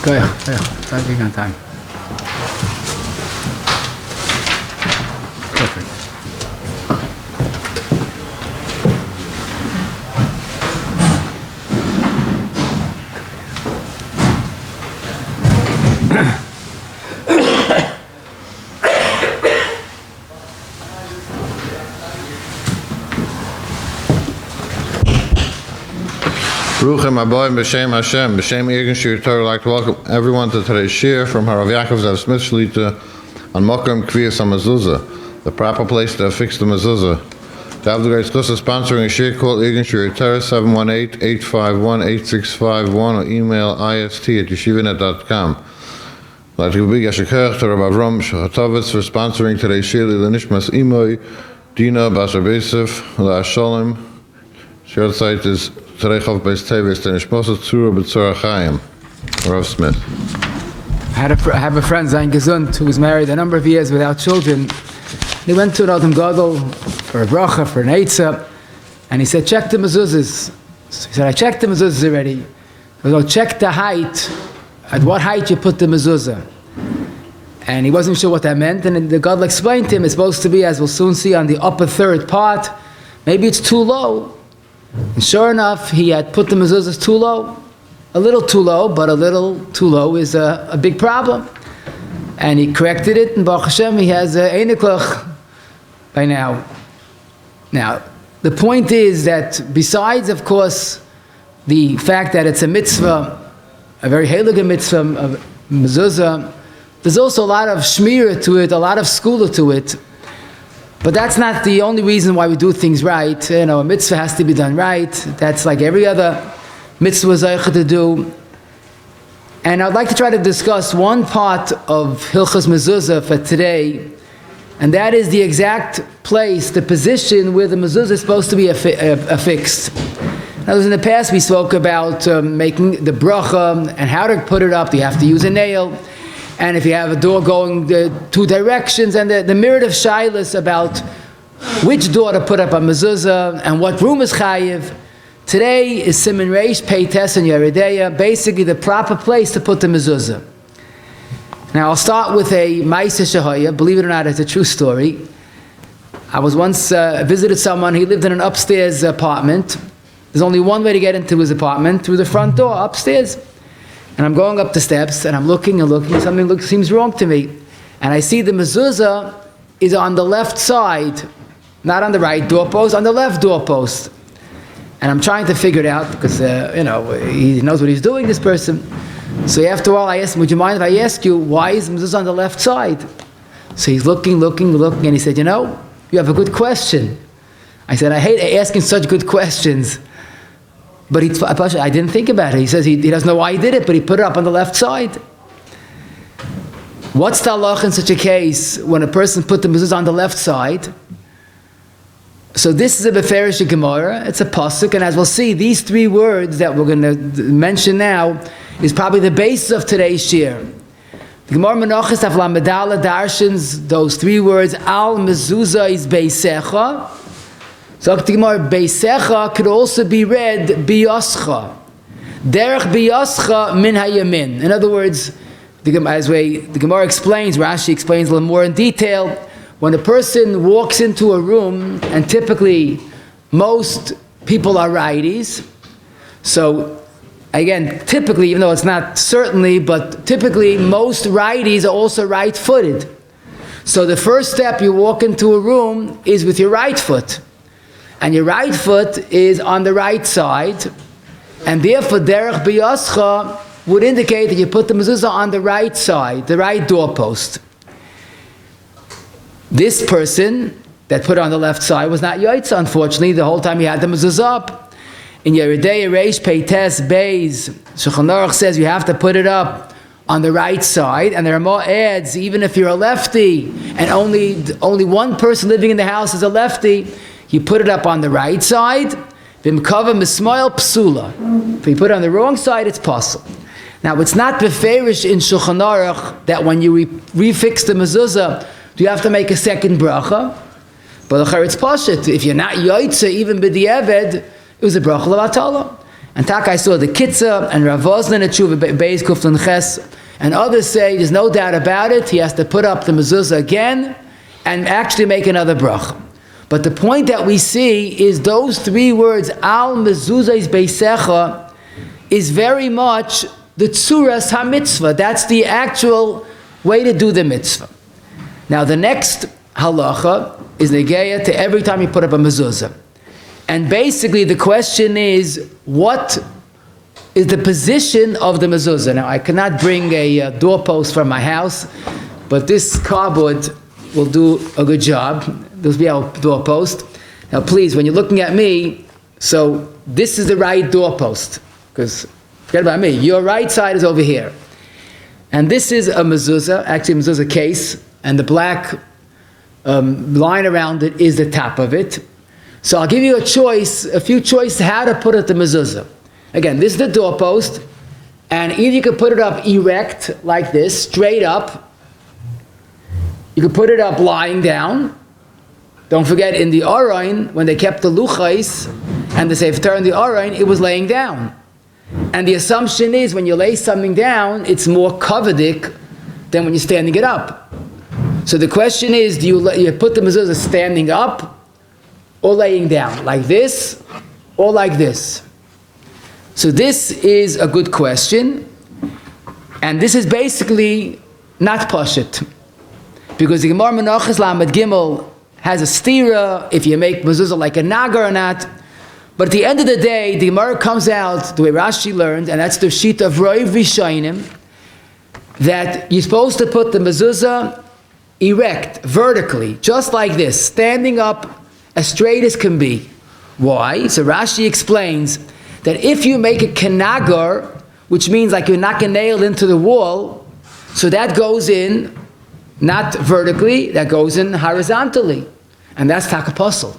Time on time. Perfect. Ruchem Aboim B'Shem Hashem, B'Shem Irgun Shir Torah, I'd like to welcome everyone to today's shir from Rav Yaakov Zav Smith Shlita on Mokum Kviyas Mezuzah, the proper place to affix the Mezuzah. The Avdugay Skos is sponsoring a shir called Irgun Shir Torah 718-851-8651 or email ist@yeshivanet.com. I'd like to give a big yashikach to Rabbi Avram Shachatovitz for sponsoring today's shir L'Nishmas Imoy Dina Basar Beisef La'asholim. Shir site is Teves Rav Smith. I have a friend, Zain Gesund, who was married a number of years without children. He went to an Adam Gadol for a bracha, for an eitzah, and he said, check the mezuzahs. So he said, I checked the mezuzahs already. I said, check the height, at what height you put the mezuzah. And he wasn't sure what that meant, and the Gadol explained to him, it's supposed to be, as we'll soon see, on the upper third part. Maybe it's too low. And sure enough, he had put the mezuzahs too low. A little too low, but a little too low is a big problem. And he corrected it, and Baruch Hashem, he has einiklach by now. Now, the point is that besides, of course, the fact that it's a mitzvah, a very heilige mitzvah of mezuzah, there's also a lot of shmirah to it, a lot of skula to it. But that's not the only reason why we do things right. You know, a mitzvah has to be done right. That's like every other mitzvah zaycha to do. And I'd like to try to discuss one part of Hilchos Mezuzah for today, and that is the exact place, the position where the mezuzah is supposed to be affixed. Now, in the past we spoke about making the bracha and how to put it up. You have to use a nail. And if you have a door going two directions, and the myriad of shilas about which door to put up on mezuzah and what room is chayiv. Today is Siman Reish, Peites, and Yeredeya, basically the proper place to put the mezuzah. Now I'll start with a Ma'aseh Shehaya. Believe it or not, it's a true story. I was once visited someone. He lived in an upstairs apartment. There's only one way to get into his apartment, through the front door upstairs. And I'm going up the steps, and I'm looking and looking, something seems wrong to me. And I see the mezuzah is on the left side, not on the right doorpost, on the left doorpost. And I'm trying to figure it out, because, you know, he knows what he's doing, this person. So after all, I asked him, would you mind if I ask you, why is the mezuzah on the left side? So he's looking, and he said, you know, you have a good question. I said, I hate asking such good questions. But I didn't think about it. He says he doesn't know why he did it, but he put it up on the left side. What's the halach in such a case when a person put the mezuzah on the left side? So this is a Beferish Gemara. It's a pasuk, and as we'll see, these three words that we're going to mention now is probably the basis of today's shir. The Gemara Menachos Daf Lamed Daled darshans those three words. Al mezuzah is beisecha. So the Gemara, Beisecha could also be read Biyascha. Derech Biyascha min hayamin. In other words, the Gemara explains, Rashi explains a little more in detail, when a person walks into a room, and typically most people are righties, so again, typically, even though it's not certainly, but typically most righties are also right-footed. So the first step you walk into a room is with your right foot. And your right foot is on the right side, and therefore derech biyascha would indicate that you put the mezuzah on the right side, the right doorpost. This person that put it on the left side was not yaitza, unfortunately, the whole time he had the mezuzah up. In Yeredeya Reish Peites Beis, Shulchan Aruch says you have to put it up on the right side, and there are more adds, even if you're a lefty, and only one person living in the house is a lefty, you put it up on the right side. V'mkava mismail psula. If you put it on the wrong side, it's possible. Now, it's not beferish in Shulchan Aruch that when you refix the mezuzah, do you have to make a second bracha? But it's pashut. If you're not yoitze, even b'di'eved, it was a bracha l'vatala. And Takai saw the Kitzah and Rav Ozlin at Tshuva Beis Kuflin Ches, and others say there's no doubt about it, he has to put up the mezuzah again and actually make another brach. But the point that we see is those three words, al mezuzahs beisecha, is very much the tzuras ha-mitzvah. That's the actual way to do the mitzvah. Now the next halacha is negeya to every time you put up a mezuzah. And basically the question is, what is the position of the mezuzah? Now I cannot bring a doorpost from my house, but this cardboard will do a good job. This will be our doorpost. Now please, when you're looking at me, so this is the right doorpost, because forget about me, your right side is over here. And this is a mezuzah, actually a mezuzah case, and the black line around it is the top of it. So I'll give you a choice, a few choices how to put it the mezuzah. Again, this is the doorpost, and either you could put it up erect, like this, straight up. You could put it up lying down. Don't forget, in the archway, when they kept the luchais and the sefer Torah in the archway, it was laying down. And the assumption is when you lay something down, it's more kavadik than when you're standing it up. So the question is, do you put the mezuzah standing up or laying down, like this or like this? So this is a good question, and this is basically not pashut, because the Gemara Menachos Lamed Gimel has a stira if you make mezuzah like a nagar or not. But at the end of the day, the Gemara comes out the way Rashi learned, and that's the sheet of Roiv Rishonim, that you're supposed to put the mezuzah erect, vertically, just like this, standing up as straight as can be. Why? So Rashi explains that if you make a kenagar, which means like you knock a nail into the wall, so that goes in not vertically, that goes in horizontally. And that's takaposel.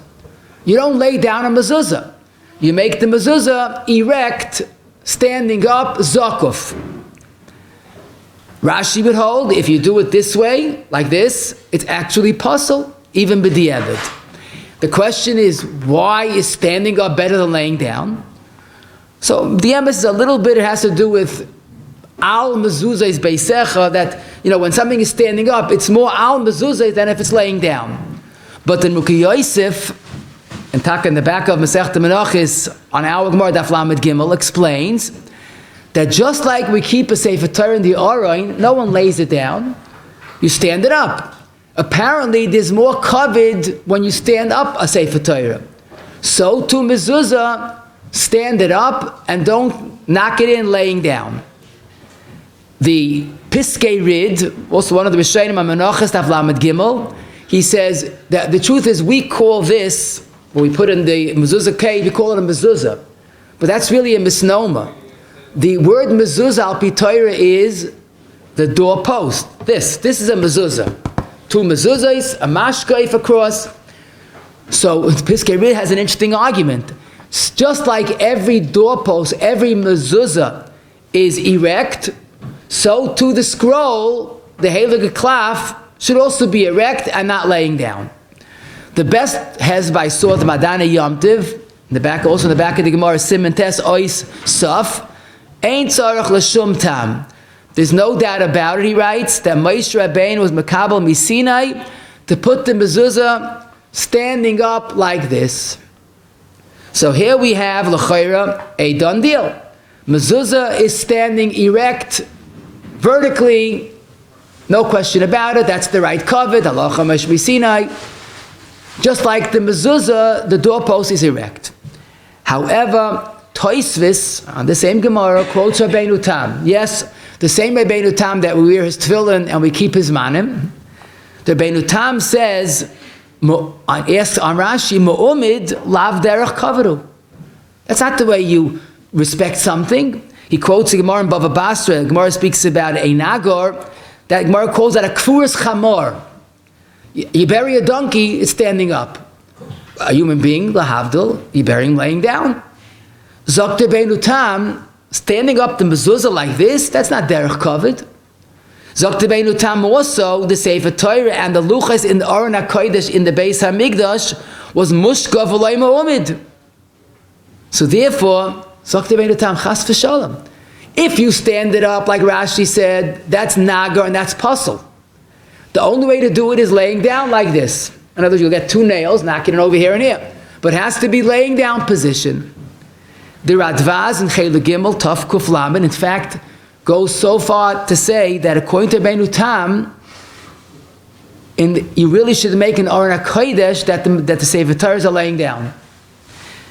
You don't lay down a mezuzah. You make the mezuzah erect, standing up, zakuf. Rashi would hold, if you do it this way, like this, it's actually posel, even b'diavad. The question is, why is standing up better than laying down? So the emphasis a little bit, it has to do with al mezuzahs beisecha, that, when something is standing up, it's more al mezuzah than if it's laying down. But the Nuki Yosef, and Taka in the back of Masechta Menachos on our Gemara Daf Lamed Gimel, explains that just like we keep a sefer Torah in the archway, no one lays it down, you stand it up. Apparently there's more kavod when you stand up a sefer Torah. So to mezuzah, stand it up and don't knock it in laying down. The Piskei Rid, also one of the Rishonim on Menachos Daf Lamed Gimel, he says that the truth is we call this, when we put in the mezuzah cave, we call it a mezuzah. But that's really a misnomer. The word mezuzah al pi Torah is the doorpost. This is a mezuzah. Two mezuzahs, a mashkaif across. So Piskei Rid has an interesting argument. Just like every doorpost, every mezuzah is erect, so too the scroll, the Heilige Klaf, should also be erect and not laying down. The best has by Sod Madana Yom Tiv, in the back, also in the back of the Gemara, Siman Tes Ois Saf, Ein Tzarech L'Shum Tam. There's no doubt about it, he writes, that Moshe Rabbeinu was Makabel Misinai to put the mezuzah standing up like this. So here we have L'Chaira, a done deal. Mezuzah is standing erect, vertically, no question about it, that's the right kavod, halacha Moshe Misinai. Just like the mezuzah, the doorpost is erect. However, Tosfos, on the same Gemara, quotes Rabbeinu Tam. Yes, the same Rabbeinu Tam that we wear his tefillin and we keep his manim. The Rabbeinu Tam says, asks on Rashi, Mu'umid lav derech kavaru. That's not the way you respect something. He quotes the Gemara in Bava Basra. The Gemara speaks about a nagar. That Gemara calls that a kfuras chamor. You bury a donkey, it's standing up. A human being, lahavdil, you bury him laying down. Zok Rabbeinu Tam, standing up the mezuzah like this, that's not derech kavod. Zok Rabbeinu Tam also, the Sefer Torah and the luchas in the Aron HaKodesh in the Beis HaMikdash was mushka v'loi ma'omid. So therefore, Sagt Rabbeinu Tam, chas v'shalom. If you stand it up, like Rashi said, that's nagar and that's puzzle. The only way to do it is laying down like this. In other words, you'll get two nails, knocking it over here and here. But it has to be laying down position. The Radvaz in Chayla Gimel, Taf Kuf Lamed, in fact, goes so far to say that according to Rabbeinu Tam, you really should make an Aron HaKodesh that the Sefer Torahs are laying down.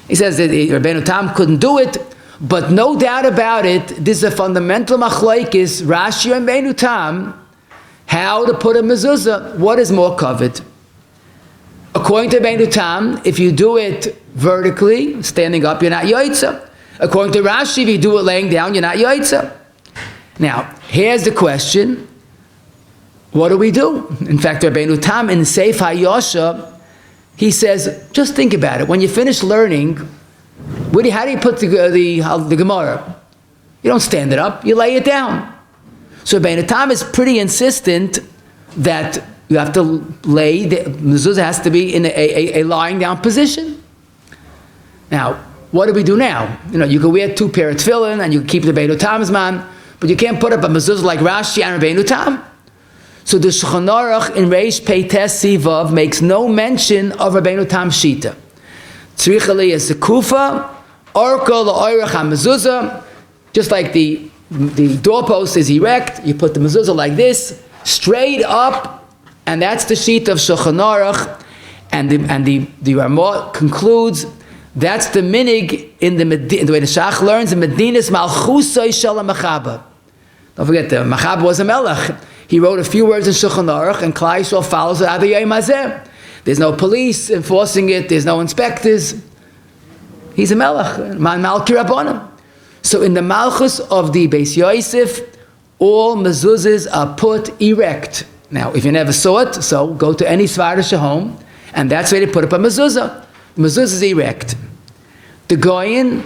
He says that Rabbeinu Tam couldn't do it, but no doubt about it, this is a fundamental machlokes, Rashi and Rabbeinu Tam, how to put a mezuzah, what is more covered. According to Rabbeinu Tam, if you do it vertically, standing up, you're not yoitza. According to Rashi, if you do it laying down, you're not yoitza. Now, here's the question. What do we do? In fact, Rabbeinu Tam in Seif HaYosha, he says, just think about it. When you finish learning, how do you put the Gemara? You don't stand it up, you lay it down. So Rabbeinu Tam is pretty insistent that you have to lay, the mezuzah has to be in a lying down position. Now, what do we do now? You can wear 2 pair of tefillin and you can keep the Rabbeinu Tam's man, but you can't put up a mezuzah like Rashi and Rabbeinu Tam. So the Shulchan Aruch in Reish Pei Tes Sivav makes no mention of Rabbeinu Tam Shita. Tzrichali is the kufa, orko la'oirach ha-mezuzah, just like the doorpost is erect, you put the mezuzah like this, straight up, and that's the sheet of Shulchan Aruch, and the Ramah concludes, that's the minhag in the way the Shach learns, in Medinas Malchusay Shel HaMachaba. Don't forget, the Machaba was a melech. He wrote a few words in Shulchan Aruch, and Klal Yisrael follows it ad hayom hazeh. There's no police enforcing it, there's no inspectors. He's a melech, man malki rabbanim. So in the malchus of the Beis Yosef, all mezuzahs are put erect. Now, if you never saw it, so go to any Svardish home, and that's where they put up a mezuzah. The mezuzah is erect. The Goyen,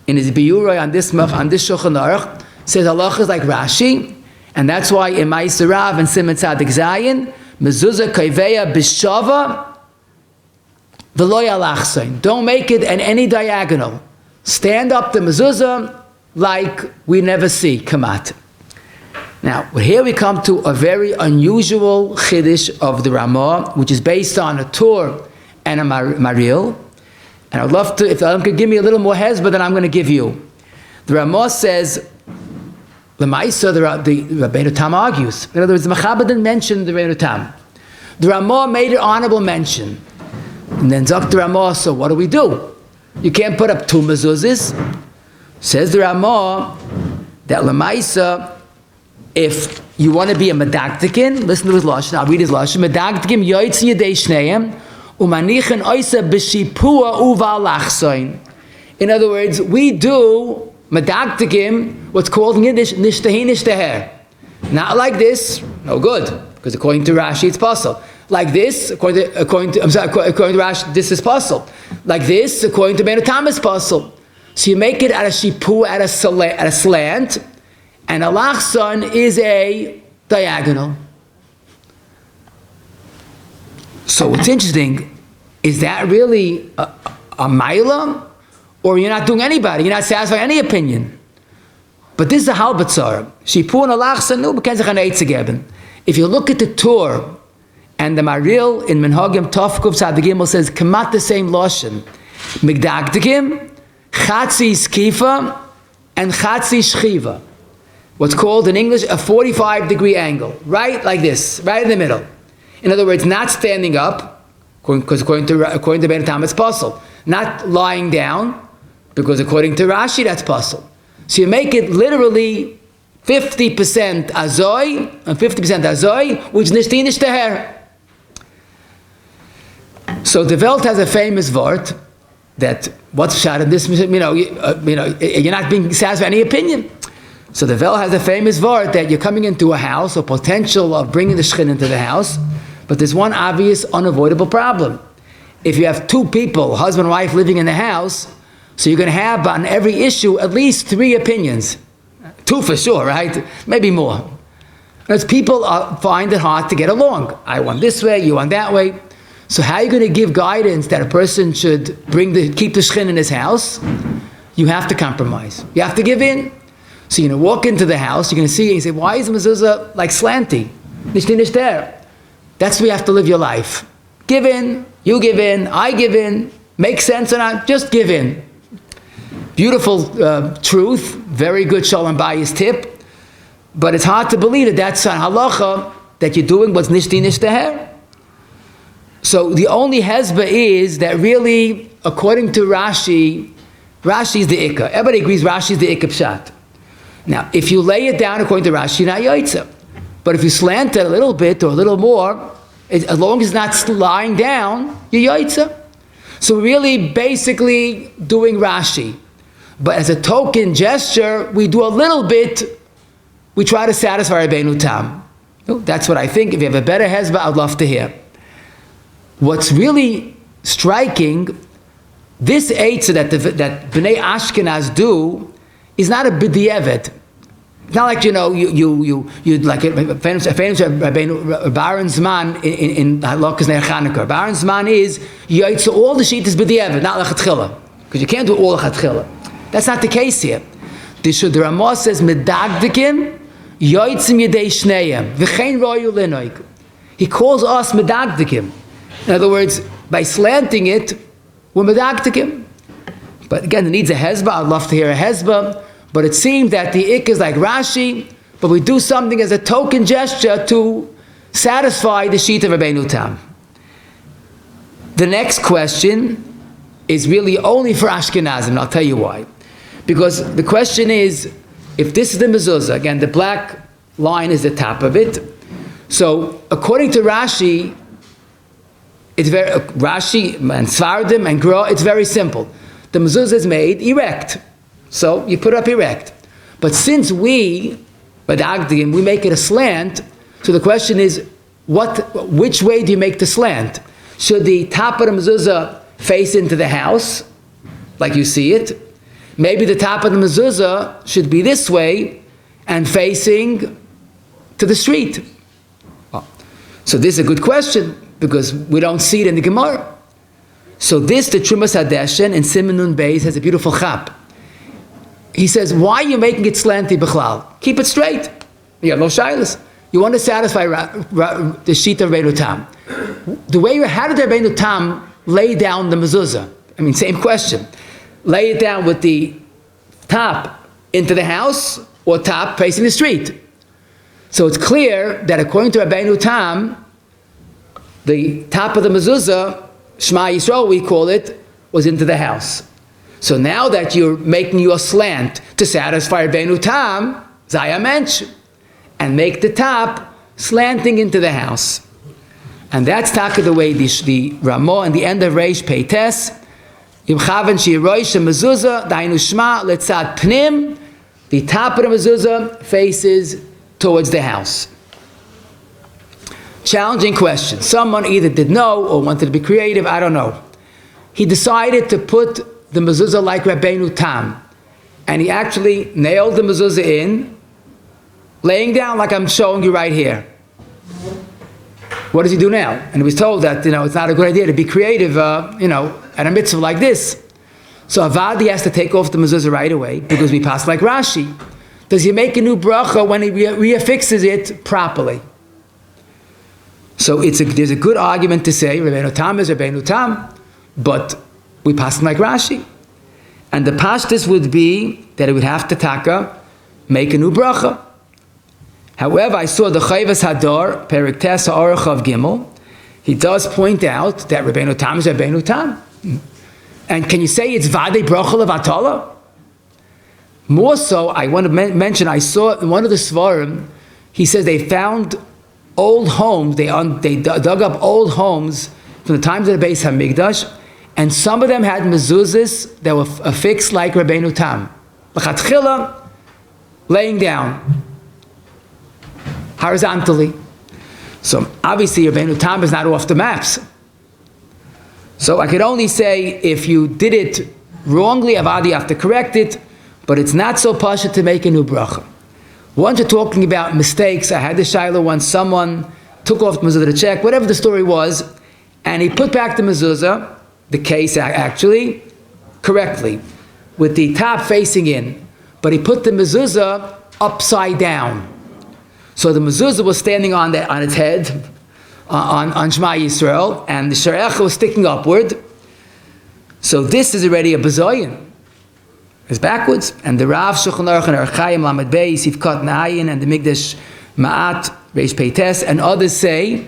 in his biurah on this Shulchan Aruch, says halachos like Rashi, and that's why in Ma'aser Rav and Siman Tzadik Zayin, mezuzah kaiveya b'shava v'lo yalachsein. Don't make it in any diagonal. Stand up the mezuzah like we never see kamat. Now, here we come to a very unusual chiddush of the Ramah, which is based on a Torah and a Maril. And I'd love to, if Adam could give me a little more hezbollah than I'm going to give you. The Ramah says, the Rabbeinu Tam argues. In other words, the Machaba didn't mention the Rabbeinu Tam. The Ramah made an honorable mention. And then Zok the Ramah, so what do we do? You can't put up 2 mezuzahs. Says the Ramah that Lamaisa, if you want to be a medagdikin, listen to his lashon, I'll read his lashon, medagdikim yoytzi yedei shneim, umanichen oisa b'shipua uva lachsoin. In other words, we do medagdikim, what's called in Yiddish, nishtahi nishtaheh. Not like this, no good, because according to Rashi it's possible. Like this, according to Rashi, this is possible. Like this, according to Rabbeinu Tam, it's possible. So you make it at a shipu, at a slant, and a lachson is a diagonal. So what's interesting, is that really a maila? Or you're not doing anybody, you're not satisfying any opinion. But this is a halbatzar. Shipu and a lachson, no, bekenzach an eitzegeben. If you look at the Torah, and the Maril in Minhagim Tafkuf Tzaddik says, kamat the same lashon. Migdagdikim, chatzi skifa, and chatzi shchiva. What's called in English a 45-degree angle. Right like this, right in the middle. In other words, not standing up, because according to Rabbeinu Tam it's possible. Not lying down, because according to Rashi that's possible. So you make it literally 50% azoi, and 50% azoi, which is nishti nishteher. So the Welt has a famous word that what's shot in this, you're not being satisfied with any opinion. So the Welt has a famous word that you're coming into a house, or potential of bringing the shchin into the house, but there's one obvious, unavoidable problem. If you have 2 people, husband and wife, living in the house, so you're going to have on every issue at least 3 opinions. 2 for sure, right? Maybe more. Because people find it hard to get along. I want this way, you want that way. So how are you going to give guidance that a person should keep the shchin in his house? you have to compromise. You have to give in. So you're going to walk into the house, you're going to see it, you say, why is the mezuzah like slanty? Nishti nishter. That's the way you have to live your life. Give in, you give in, I give in, make sense or not, just give in. Beautiful truth, very good shalom bayis tip, but it's hard to believe that that's a halacha that you're doing what's nishti nishter. So the only hezbah is that really, according to Rashi, Rashi is the ikka. Everybody agrees Rashi is the ikka pshat. Now, if you lay it down according to Rashi, you're not yoitza. But if you slant it a little bit or a little more, as long as it's not lying down, you're yoitza. So we're really basically doing Rashi. But as a token gesture, we do a little bit, we try to satisfy Rabbeinu Tam. That's what I think. If you have a better hezbah, I'd love to hear. What's really striking, this eitzah that Bnei Ashkenaz do is not a b'di'evet. It's not like, you like a famous Baron Zman in halachos Ner Chanukah. Baron Zman is, so all the sheet is b'di'evet, not lechatchila. Because you can't do all lechatchila. That's not the case here. The Ramah says, medagdikim, yoitzim yedei shneim, v'chein royu linoik. He calls us medagdikim. In other words, by slanting it, we're medagdikim. But again, it needs a hezbah. I'd love to hear a hezbah. But it seems that the ik is like Rashi, but we do something as a token gesture to satisfy the sheet of Rabbeinu Tam. The next question is really only for Ashkenazim, and I'll tell you why. Because the question is, if this is the mezuzah, again, the black line is the top of it. So, according to Rashi, Rashi and Svardim and Gra, it's very simple. The mezuzah is made erect. So you put it up erect. But since we make it a slant, so the question is, which way do you make the slant? Should the top of the mezuzah face into the house, like you see it? Maybe the top of the mezuzah should be this way and facing to the street. So this is a good question, because we don't see it in the Gemara. So this, the Trumas Hadeshen in Siman Nun Beis, has a beautiful chap. He says, why are you making it slanty b'chlal? Keep it straight. You have no shilas. You want to satisfy the sheet of Rabbeinu Tam. How did Rabbeinu Tam lay down the mezuzah? I mean, same question. Lay it down with the top into the house or top facing the street. So it's clear that according to Rabbeinu Tam, the top of the mezuzah, Shema Yisrael we call it, was into the house. So now that you're making your slant to satisfy Rabbeinu Tam, Zaya Mensch, and make the top slanting into the house. And that's taka the way the Ramah and the end of Reish Peites, Im Chaven Shiroish Mezuzah, Dainu Shma, Letzad Pnim, the top of the mezuzah faces towards the house. Challenging question. Someone either did know or wanted to be creative, I don't know. He decided to put the mezuzah like Rabbeinu Tam, and he actually nailed the mezuzah in, laying down like I'm showing you right here. What does he do now? And he was told that it's not a good idea to be creative, at a mitzvah like this. So Avadi has to take off the mezuzah right away because we pass like Rashi. Does he make a new bracha when he reaffixes it properly? So there's a good argument to say Rabbeinu Tam is Rabbeinu Tam, but we pass like Rashi. And the pashtus would be that it would have to make a new bracha. However, I saw the Chayvas Hadar, Perek Tes Ha'orach of Gimel. He does point out that Rabbeinu Tam is Rabbeinu Tam. And can you say it's Vadei Bracha Levatala? More so, I want to mention, I saw in one of the Svarim, he says they found old homes, they dug up old homes from the times of the Beis HaMikdash, and some of them had mezuzahs that were affixed like Rabbeinu Tam. L'chatchila, laying down, horizontally. So obviously Rabbeinu Tam is not off the maps. So I could only say if you did it wrongly, Avadi, you have to correct it, but it's not so pasha to make a new bracha. Once you're talking about mistakes, I had the shaila once, someone took off the mezuzah to check, whatever the story was, and he put back the mezuzah, the case actually, correctly. with the top facing in, but he put the mezuzah upside down. So the mezuzah was standing on its head, on Shema Yisrael, and the sharecha was sticking upward. So this is already a bazoyin. It's backwards. And the Rav Shulchan Aruch and Archayim Lamed Beis, Sivkat Na'ayin, and the Migdash Ma'at, Reish Peites, and others say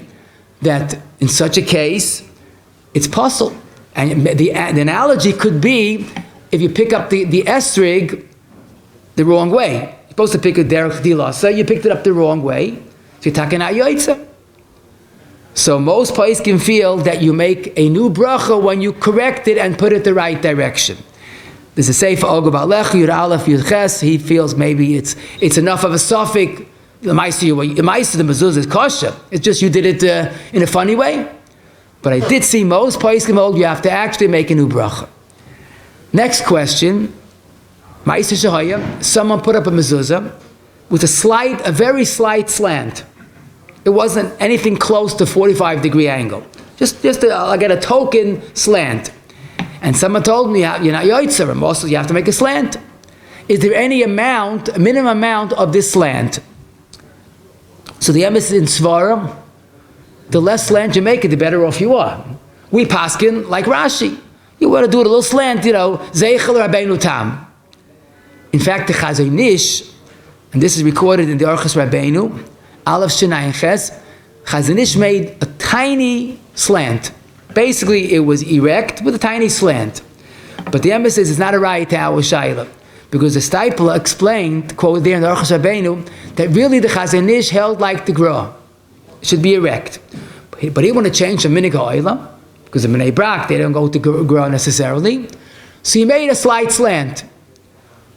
that in such a case, it's puzzle. And the analogy could be if you pick up the esrig the wrong way. You're supposed to pick a derech dila, so you picked it up the wrong way, so you're taking out yoitza. So most poskim feel that you make a new bracha when you correct it and put it the right direction. There's a sefer Ogav Alech Yud Aleph Yud Ches. He feels maybe it's enough of a suffix. The ma'aser the mezuzah is kosher. It's just you did it in a funny way. But I did see most poskim hold you have to actually make a new bracha. Next question. Ma'aser shehaya. Someone put up a mezuzah with a very slight slant. It wasn't anything close to 45-degree angle. Just I get a token slant. And someone told me, you're not yoitzer, and also you have to make a slant. Is there any minimum amount of this slant? So the emphasis in Svara, the less slant you make it, the better off you are. We paskin like Rashi. You want to do it a little slant, Zeichel Rabbeinu Tam. In fact, the Chazon, and this is recorded in the Orchos Rabbeinu, Aleph Shenai Ches, Chazon made a tiny slant. Basically, it was erect with a tiny slant. But the emphasis is not a right to our Shaila. Because the Stipler explained, quoted there in the Orchos Rabbeinu, that really the Chazon Ish held like the Gra. It should be erect. But he wanted to change from minhag ha'olam, because in Bnei Brak, they don't go to Gra necessarily. So he made a slight slant.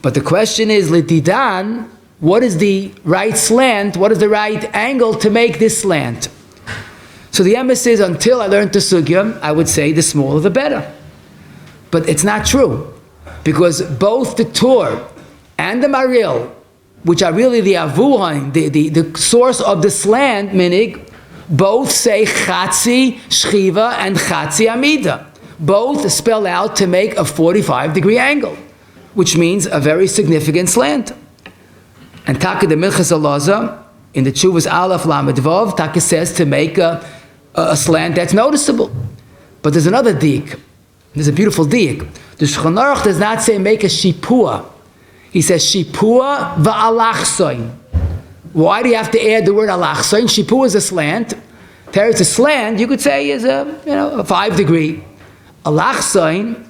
But the question is, Litidan, what is the right slant? What is the right angle to make this slant? So the emphasis, until I learned the sugya, I would say the smaller the better. But it's not true. Because both the Tur and the Maril, which are really the avuhain, the source of the slant, minhag, both say chatzi shchiva and chatzi amida. Both spell out to make a 45-degree angle, which means a very significant slant. And Taka the Milchas Alaza, in the Chuvas Aleph Lamed Vav, Taka says to make a slant that's noticeable. But there's another diik. There's a beautiful diik. The Shulchan Aruch does not say make a shipua. He says shipua va'alachsoin. Why do you have to add the word alachsoin? Shipua is a slant. Teretz a slant, you could say, is a 5-degree. Alachsoin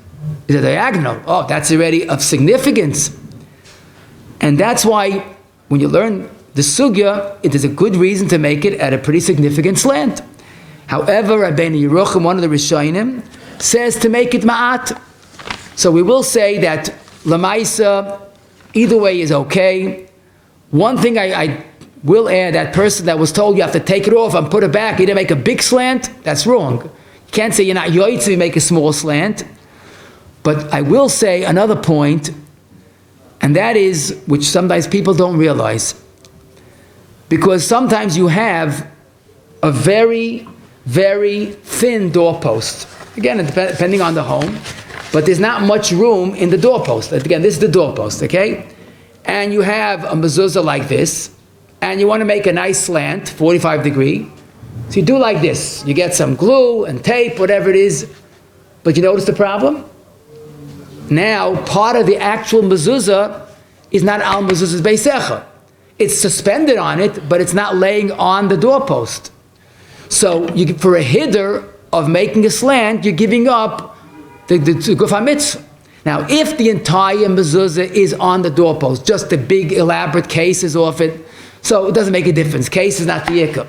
is a diagonal. Oh, that's already of significance. And that's why when you learn the sugya, it is a good reason to make it at a pretty significant slant. However, Rabbeinu Yerucham, one of the Rishonim, says to make it ma'at. So we will say that lamaisa, either way is okay. One thing I will add, that person that was told you have to take it off and put it back, you didn't make a big slant, that's wrong. You can't say you're not yoitz if you make a small slant. But I will say another point, and that is, which sometimes people don't realize, because sometimes you have a very, very thin doorpost. Again, depending on the home, but there's not much room in the doorpost. Again, this is the doorpost, okay? And you have a mezuzah like this, and you want to make a nice slant, 45-degree. So you do like this. You get some glue and tape, whatever it is, but you notice the problem? Now, part of the actual mezuzah is not al mezuzah's beisecha. It's suspended on it, but it's not laying on the doorpost. So for a hiddur of making a slant, you're giving up the guf hamitzvah. Now, if the entire mezuzah is on the doorpost, just the big elaborate case is off it, so it doesn't make a difference. Case is not the yikah.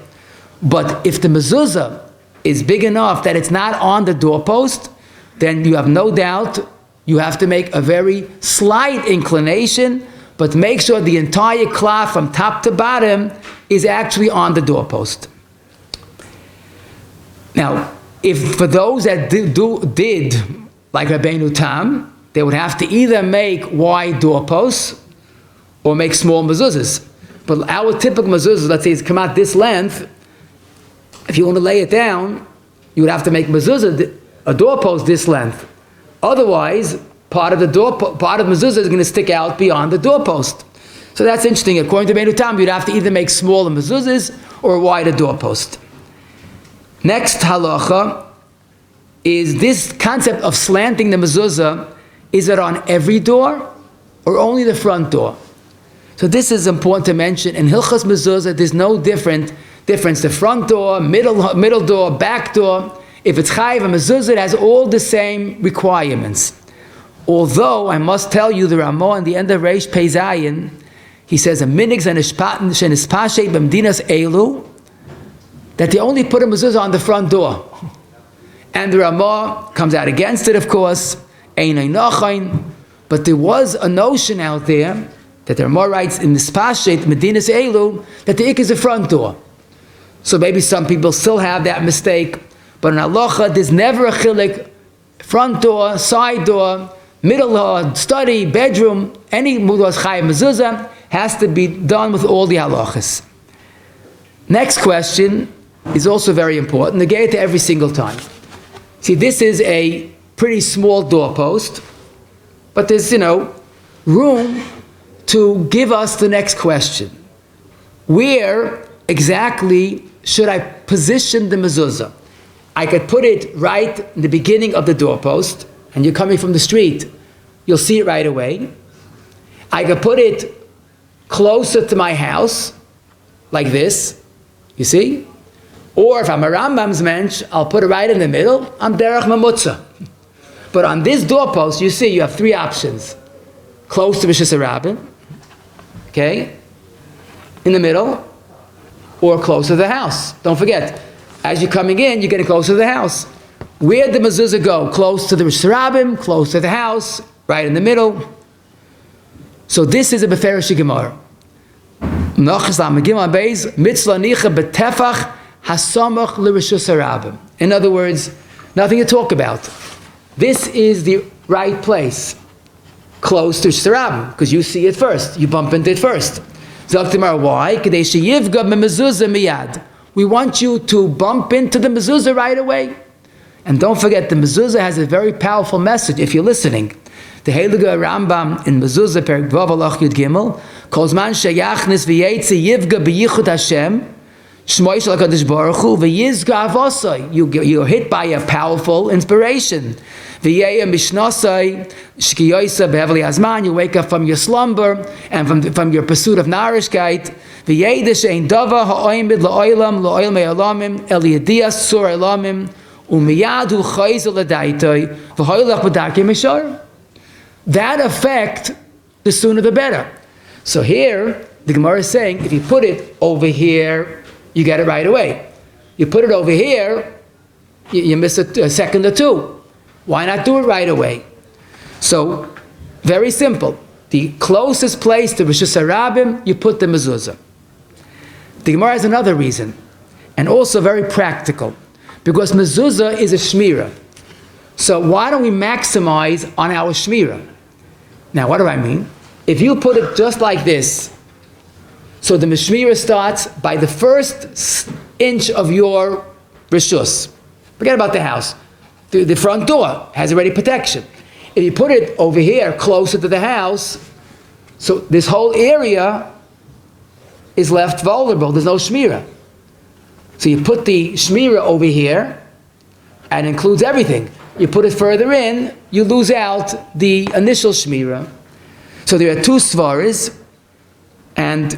But if the mezuzah is big enough that it's not on the doorpost, then you have no doubt you have to make a very slight inclination, but make sure the entire cloth from top to bottom is actually on the doorpost. Now, if for those that did like Rabbeinu Tam, they would have to either make wide doorposts or make small mezuzahs. But our typical mezuzahs, let's say it's come out this length, if you want to lay it down, you would have to make mezuzah, a doorpost this length. Otherwise, part of the mezuzah is going to stick out beyond the doorpost. So that's interesting. According to Beinu Tam, you'd have to either make smaller mezuzahs or a wider doorpost. Next halacha is this concept of slanting the mezuzah. Is it on every door or only the front door? So this is important to mention. In Hilchos Mezuzah, there's no difference. The front door, middle door, back door. If it's chayiv and mezuzah, it has all the same requirements. Although, I must tell you, the Ramah in the end of Reish Pei Zayin, he says, a minhag shenispashet b'mdinas elu, that they only put a mezuzah on the front door. And the Ramah comes out against it, of course. But there was a notion out there that the Ramah writes in Nispashet Medinas Elu that the ik is the front door. So maybe some people still have that mistake. But in halacha, there's never a chilik, front door, side door, middle door, study, bedroom, any mudas chayiv mezuzah has to be done with all the halachos. Next question is also very important. Negate it every single time. See, this is a pretty small doorpost, but there's, room to give us the next question. Where exactly should I position the mezuzah? I could put it right in the beginning of the doorpost, and you're coming from the street, you'll see it right away. I could put it closer to my house, like this, you see? Or if I'm a Rambam's mensch, I'll put it right in the middle. I'm derech mamutza. But on this doorpost, you see, you have three options. Close to Rishus Harabim, okay? In the middle, or close to the house. Don't forget, as you're coming in, you're getting close to the house. Where did the mezuzah go? Close to the Rishus Harabim, close to the house, right in the middle. So this is a Beferish Gemara. In other words, nothing to talk about. This is the right place, close to Rishus Harabim, because you see it first. You bump into it first. Why? We want you to bump into the mezuzah right away. And don't forget, the mezuzah has a very powerful message if you're listening. The Heilige Rambam in Mezuzah, Perek Vav Alach Yud Gimel, calls man sheyachnis v'yetzi yivga b'yichud Hashem, shmoy shel HaKadosh Baruch Hu, v'yizga avosai. You're hit by a powerful inspiration. V'yeyem bishnasai, shkiyoysa b'heveli azman. You wake up from your slumber and from your pursuit of narishkeit. V'yeidish ein dava ha'oimid la'olam me'olamim el yediyas sur elamim u'miyad hu chayz l'daitoi v'hoylach b'darkei mishar. That effect, the sooner the better. So here, the Gemara is saying, if you put it over here, you get it right away. You put it over here, you miss a second or two. Why not do it right away? So, very simple. The closest place to Rishus Harabim, you put the mezuzah. The Gemara has another reason, and also very practical, because mezuzah is a shmirah. So why don't we maximize on our shmirah? Now, what do I mean? If you put it just like this, so the shmirah starts by the first inch of your rishus. Forget about the house. The front door has already protection. If you put it over here, closer to the house, so this whole area is left vulnerable. There's no shmirah. So you put the shmirah over here, and includes everything. You put it further in, you lose out the initial shmirah. So there are two svaras, and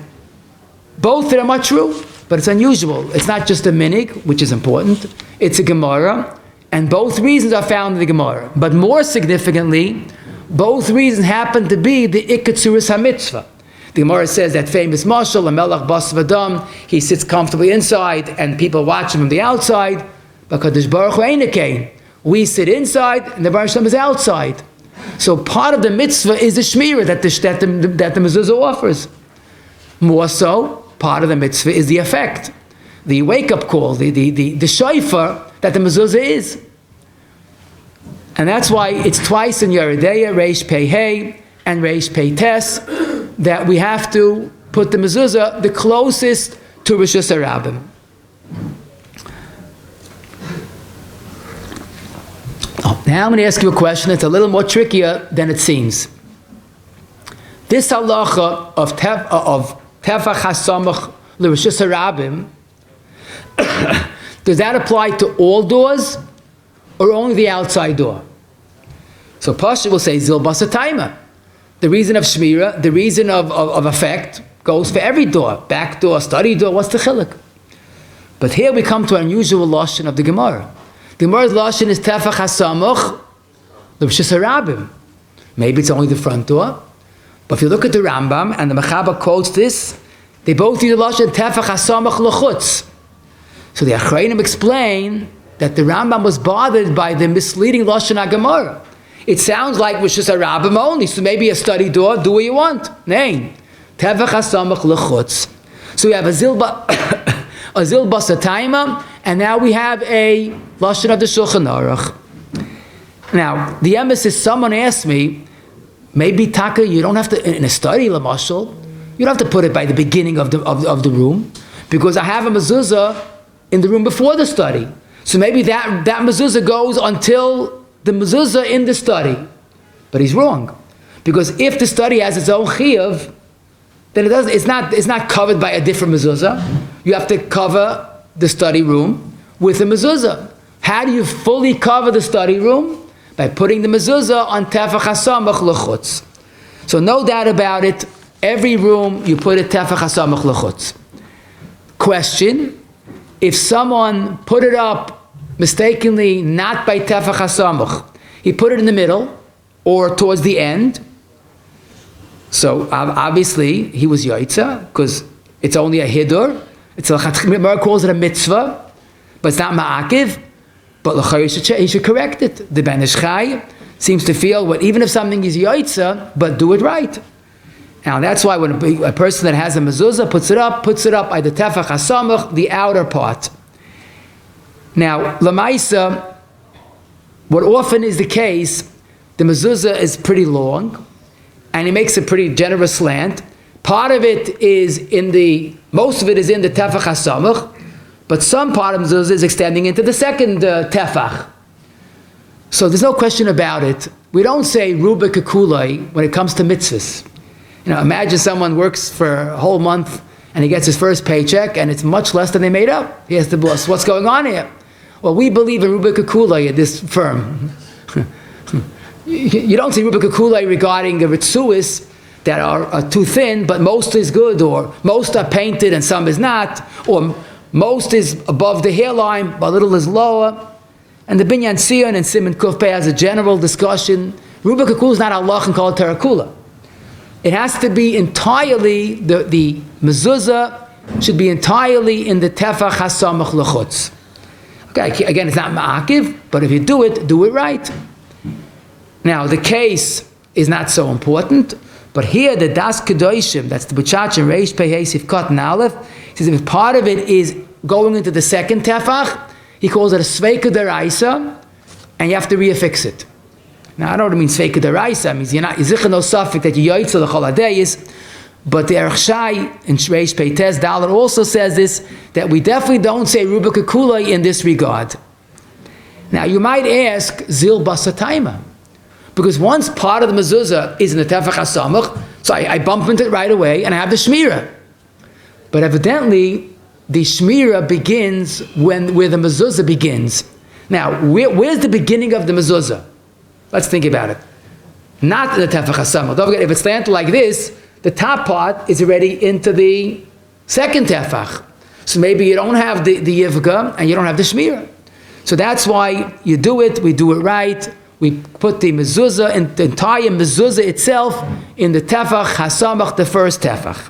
both of them are true, but it's unusual. It's not just a minhag, which is important. It's a Gemara, and both reasons are found in the Gemara. But more significantly, both reasons happen to be the ikatsuris hamitzvah. The Gemara says that famous mashal, a melech bas v'adam, he sits comfortably inside, and people watch him from the outside. But Kadosh Baruch Hu ain't a kain. We sit inside, and the Baruch Shem is outside. So part of the mitzvah is the shmirah that the mezuzah offers. More so, part of the mitzvah is the effect, the wake-up call, the shofar that the mezuzah is. And that's why it's twice in Yeridea, Reish Pei Hey and Reish Pei Tes, that we have to put the mezuzah the closest to Rishus Harabim. Now I'm going to ask you a question that's a little more trickier than it seems. This halacha of tefach hasamach l'rishus harabim, does that apply to all doors or only the outside door? So Pasha will say zil basatayma. The reason of shmira, the reason of effect goes for every door, back door, study door. What's the chiluk? But here we come to an unusual lashon of the Gemara. The Gemara's lashon is tefach hasamach l'rishus harabim. Maybe it's only the front door. But if you look at the Rambam, and the Mechaber quotes this, they both use the lashon tefach hasamach l'chutz. So the Achrayim explain that the Rambam was bothered by the misleading lashon HaGemara. It sounds like rishus harabim only, so maybe a study door, do what you want. Nay, tefach hasamach l'chutz. So we have a zil basatayma, and now we have a lashon of the Shulchan Aruch. Now, the emphasis, someone asked me, maybe Taka, you don't have to, in a study, Lamashal, you don't have to put it by the beginning of the room, because I have a mezuzah in the room before the study. So maybe that mezuzah goes until the mezuzah in the study. But he's wrong. Because if the study has its own chiyuv, then it's not covered by a different mezuzah. You have to cover the study room with a mezuzah. How do you fully cover the study room? By putting the mezuzah on tefach hasamach l'chutz. So no doubt about it, every room you put it tefach hasamach l'chutz. Question, if someone put it up mistakenly not by tefach hasamach, he put it in the middle or towards the end, so obviously he was yaitza, because it's only a hidur. It's a Gemara calls it a mitzvah, but it's not ma'akiv. But he should correct it. The Ben Ish Chai seems to feel, well, even if something is yaitza, but do it right. Now that's why when a person that has a mezuzah puts it up by the tefach hasamach, the outer part. Now, lamaisa, what often is the case, the mezuzah is pretty long, and he makes a pretty generous slant. Part of it is most of it is in the tefach hasamach, but some part of mezuzah is extending into the second tefach. So there's no question about it. We don't say ruba kekulai when it comes to mitzvahs. Imagine someone works for a whole month and he gets his first paycheck and it's much less than they made up. He asks the boss, what's going on here? Well, we believe in ruba kekulai at this firm. You don't see ruba kekulai regarding the ritzuis that are too thin, but most is good, or most are painted and some is not, or most is above the hairline, but little is lower. And the Binyan Sion and Simon Kuf Pei has a general discussion. Ruba Kakul is not Allah and Kol Terakula. It has to be entirely, the mezuzah should be entirely in the tefach hasamach l'chutz. Okay, again, it's not ma'akiv, but if you do it right. Now, the case is not so important, but here the Das Kedoshim, that's the B'chach and Reish Pei Hei Sifkat and Aleph, says if part of it is going into the second tefach, he calls it a sveika deraisa, and you have to reaffix it. Now, I don't know what it means sveika deraisa. It means you're zicha no suffix that you yaitza the choladeyis, but the Erchshai in Reish Pei Tes Dalet also says this, that we definitely don't say ruba kekulai in this regard. Now, you might ask zil basatayma, because once part of the mezuzah is in the tefach hasamach, so I bump into it right away, and I have the shmira. But evidently, the shmira begins where the mezuzah begins. Now, where's the beginning of the mezuzah? Let's think about it. Not in the tefach hasamach. Don't forget, if it's slanted like this, the top part is already into the second tefach. So maybe you don't have the yivga and you don't have the shmira. So that's why we do it right. We put the mezuzah, the entire mezuzah itself, in the tefach hasamach, the first tefach.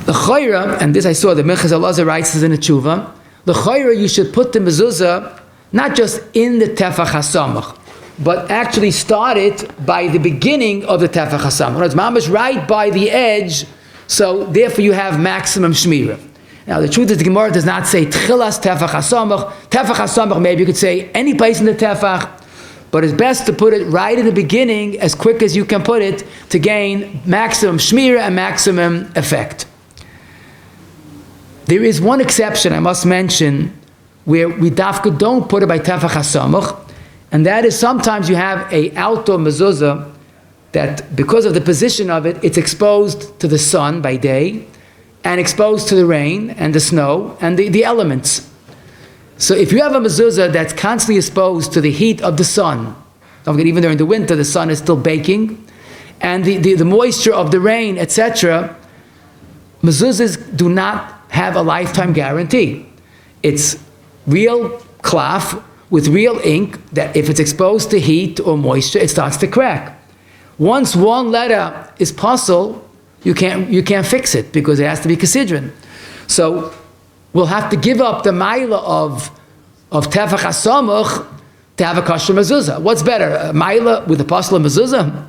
The chayra, and this I saw the Minchas Elazar writes this in the tshuva. The chayra, you should put the mezuzah not just in the tefach hasamach, but actually start it by the beginning of the tefach hasamach. It's mamash right by the edge, so therefore you have maximum shmira. Now the truth is the Gemara does not say tchilas tefach hasamach. Tefach hasamach, maybe you could say any place in the tefach, but it's best to put it right in the beginning, as quick as you can put it, to gain maximum shmira and maximum effect. There is one exception I must mention where we dafka don't put it by tefach hasamach, and that is sometimes you have a outdoor mezuzah that because of the position of it, it's exposed to the sun by day and exposed to the rain and the snow and the elements. So if you have a mezuzah that's constantly exposed to the heat of the sun, don't forget, even during the winter the sun is still baking, and the moisture of the rain, etc., mezuzahs do not have a lifetime guarantee. It's real cloth with real ink that if it's exposed to heat or moisture, it starts to crack. Once one letter is puzzle, you can't fix it because it has to be considering. So we'll have to give up the maila of tefach hasamach to have a kosher mezuzah. What's better, a maila with a puzzle mezuzah?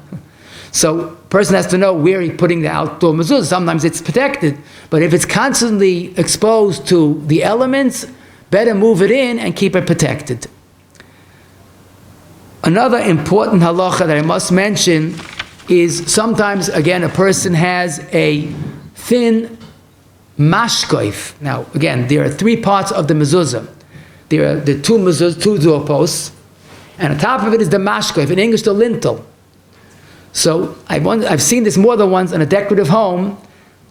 So person has to know where he's putting the outdoor mezuzah. Sometimes it's protected, but if it's constantly exposed to the elements, better move it in and keep it protected. Another important halacha that I must mention is sometimes, again, a person has a thin mashkoif. Now, again, there are three parts of the mezuzah. There are the two mezuzahs, two doorposts, and on top of it is the mashkoif, in English, the lintel. So I've seen this more than once in a decorative home.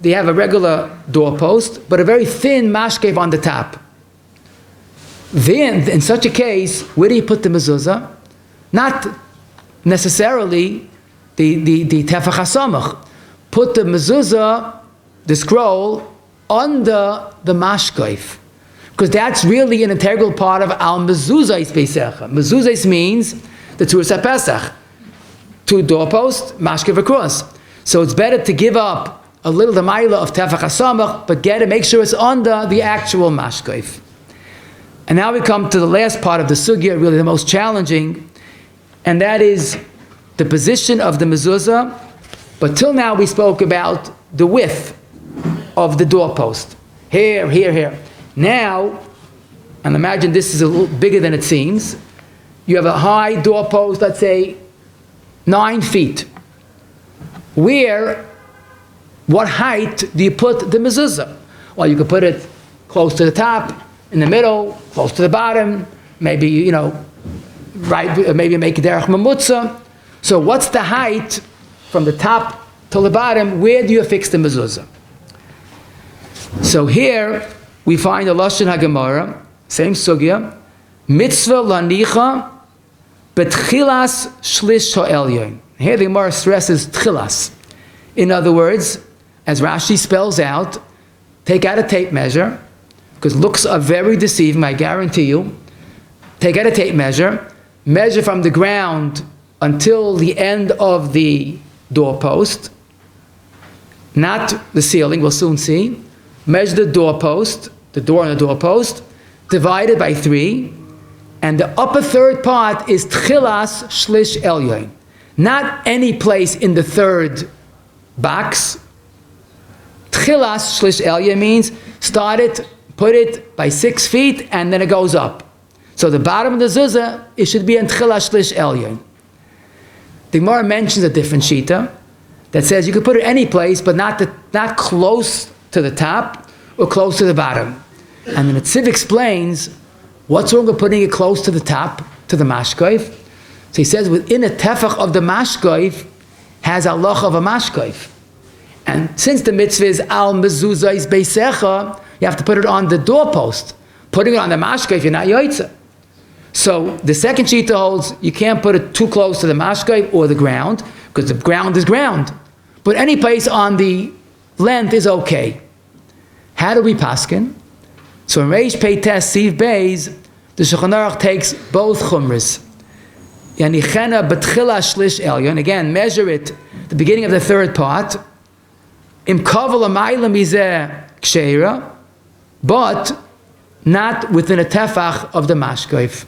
They have a regular doorpost, but a very thin mashkoif on the top. Then, in such a case, where do you put the mezuzah? Not necessarily the tefach hasamach. Put the mezuzah, the scroll, under the mashkoif, because that's really an integral part of al mezuzah beisecha. Mezuzah means the Tzuras HaPesach, two doorposts, mashkoif across. So it's better to give up a little the maila of tefach hasamach, but make sure it's under the actual mashkoif. And now we come to the last part of the sugya, really the most challenging, and that is the position of the mezuzah. But till now we spoke about the width of the doorpost. Here, here, here. Now, and imagine this is a little bigger than it seems. You have a high doorpost, let's say 9 feet. What height do you put the mezuzah? Well, you could put it close to the top, in the middle, close to the bottom, maybe, right, maybe make a derech mamutza. So what's the height from the top to the bottom? Where do you affix the mezuzah? So here we find the Lashon HaGemara, same sugya, mitzvah lanicha betchilas shlish ha'elyon. Here the Gemara stresses tchilas. In other words, as Rashi spells out, take out a tape measure, because looks are very deceiving, I guarantee you. Take out a tape measure, measure from the ground until the end of the doorpost, not the ceiling, we'll soon see. Measure the doorpost, the door on the doorpost, divided by 3, and the upper third part is tchilas shlish elyon. Not any place in the third box. Tchilas shlish elyon means start it, put it by 6 feet, and then it goes up. So the bottom of the zuzah, it should be in tchilas shlish elyon. The Gemara mentions a different shita that says you could put it any place, but not close to the top or close to the bottom. And then the Tziv explains what's wrong with putting it close to the top, to the mashkoif. So he says within a tefach of the mashkoif has a loch of a mashkoif. And since the mitzvah is al mezuzah is beisecha, you have to put it on the doorpost. Putting it on the mashkoif, you're not yoitza. So the second shita holds you can't put it too close to the mashkoif or the ground, because the ground is ground. But any place on the length is okay. How do we paskin? So in Reish Pei Tes Siv Beis, the Shulchan Aruch takes both chumras. Yanichena betchila shlish elyon. Again, measure it the beginning of the third part. Im kavel amayla mizeh ksheira, but not within a tefach of the mashkoif.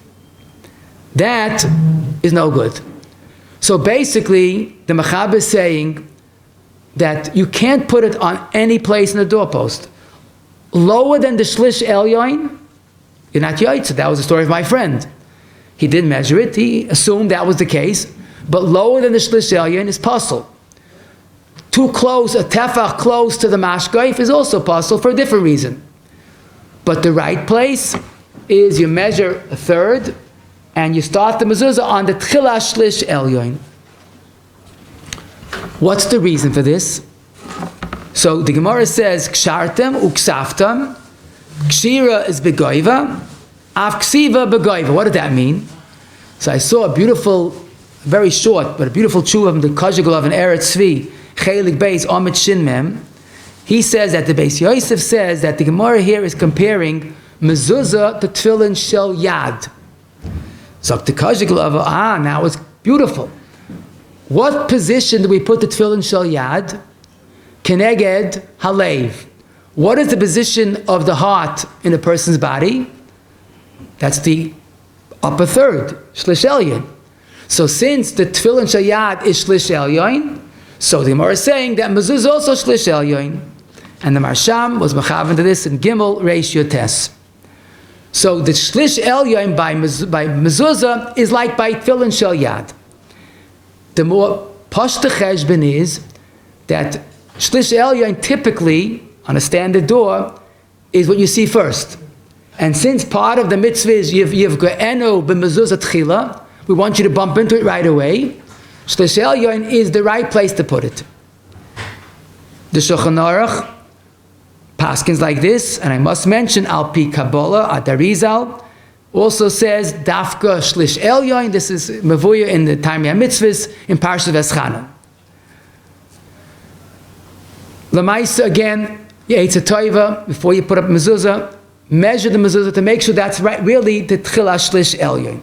That is no good. So basically, the Mechaber is saying that you can't put it on any place in the doorpost. Lower than the shlish elyon, you're not yaitz. That was the story of my friend. He didn't measure it. He assumed that was the case. But lower than the shlish elyon is puzzle. Too close, a tefach close to the mashkoif is also puzzle for a different reason. But the right place is you measure a third, and you start the mezuzah on the tchila shlish elyon. What's the reason for this? So the Gemara says, kshartem uksaftam, kshira is begoiva, af ksiva begoiva. What did that mean? So I saw a beautiful, very short, but a beautiful tshuva from the Kajigul of an Eretz Tzvi, Chelik Beis Omid Shin Mem. He says that the Beis Yosef says that the Gemara here is comparing mezuzah to tefillin shel yad. So the Kajigul of, now it's beautiful. What position do we put the tefillin shel yad? Keneged halev. What is the position of the heart in a person's body? That's the upper third, shlish elyon. So since the tefillin shel yad is shlish elyon, so the Gemara is saying that mezuzah is also shlish elyon. And the Marsham was mechavan to this in Gimel Reish Yotes. So the shlish elyon by mezuzah is like by tefillin shel yad. The more pashta cheshbon is that shlish elyon typically, on a standard door, is what you see first. And since part of the mitzvah is you've ge'enu b'mezuzah tchila, we want you to bump into it right away, shlish elyon is the right place to put it. The Shulchan Aruch paskins like this, and I must mention Al Pi Kabbalah, Adarizal, also says Dafka Shlish Elyon. This is Mevuya in the Time Mitzvahs in Parshat Eschana. Lamaisa again, Yeitza Toiva, before you put up mezuzah, measure the mezuzah to make sure that's right, really the Tchila Shlish Elyon.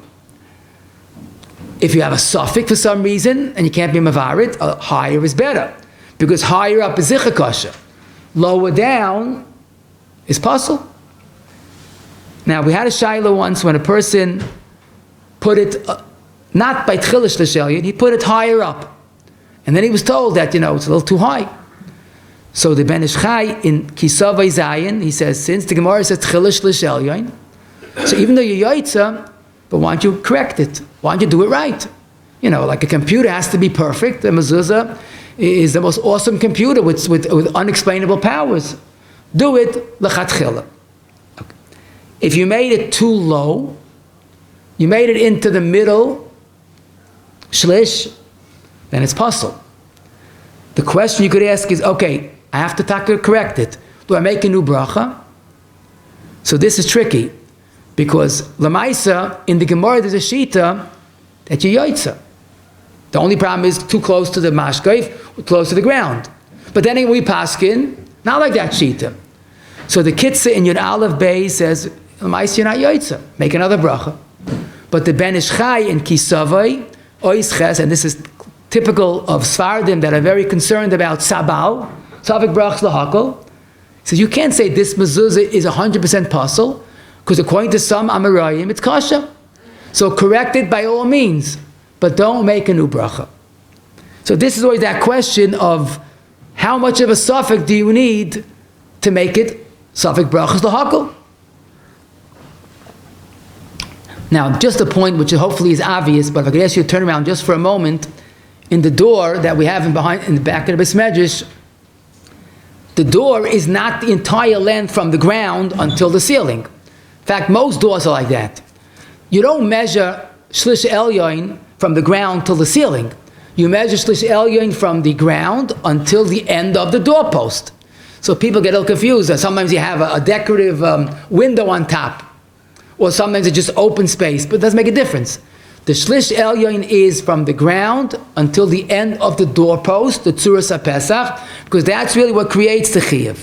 If you have a suffix for some reason and you can't be Mavarit, higher is better, because higher up is Zichakasha. Lower down is puzzle. Now, we had a shaila once when a person put it, not by tchilish l'shelyon, he put it higher up. And then he was told that, it's a little too high. So the Ben Ish Chai in Kisavai Zayin, he says, since the Gemara says tchilish l'shelyon, so even though you're yoitza, but why don't you correct it? Why don't you do it right? Like a computer has to be perfect. The mezuzah is the most awesome computer with unexplainable powers. Do it l'chatchila. If you made it too low, you made it into the middle, shlish, then it's puzzle. The question you could ask is, okay, I have to correct it. Do I make a new bracha? So this is tricky, because Lamaisa, in the Gemara, there's a shita that you yoitza. The only problem is too close to the mashkaif, close to the ground. But then we paskin, not like that shita. So the Kitzah in Yud Aleph Bey says, Lamaisa, you're not yoitza. Make another bracha. But the Ben Ish Chai in Kisavai, Ois Ches, and this is typical of Sfardim that are very concerned about Sabal, Savik Brachs Lahakol. So you can't say this mezuzah is 100% puzzle, because according to some Amarayim, it's kasha. So correct it by all means, but don't make a new bracha. So this is always that question of how much of a suffix do you need to make it Savik Brachs Lahakol? Now, just a point which hopefully is obvious, but if I could ask you to turn around just for a moment, in the door that we have in the back of the Beis Medrash, the door is not the entire length from the ground until the ceiling. In fact, most doors are like that. You don't measure shlish elyon from the ground till the ceiling. You measure shlish elyon from the ground until the end of the doorpost. So people get a little confused. Sometimes you have a decorative window on top, or sometimes it's just open space, but it doesn't make a difference. The shlish elyon is from the ground until the end of the doorpost, the tzuras HaPesach, because that's really what creates the chiyuv.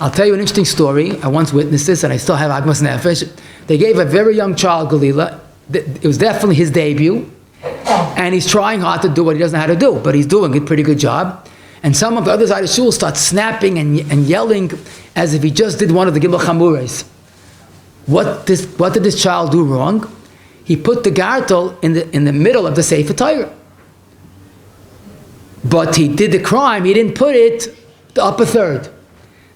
I'll tell you an interesting story. I once witnessed this, and I still have agmas nefesh. They gave a very young child Galila. It was definitely his debut, and he's trying hard to do what he doesn't know how to do, but he's doing a pretty good job. And some of the other side of shul start snapping and yelling as if he just did one of the Gimel Chamures. What did this child do wrong? He put the gartel in the middle of the Sefer Torah. But he did the crime, he didn't put it the upper third.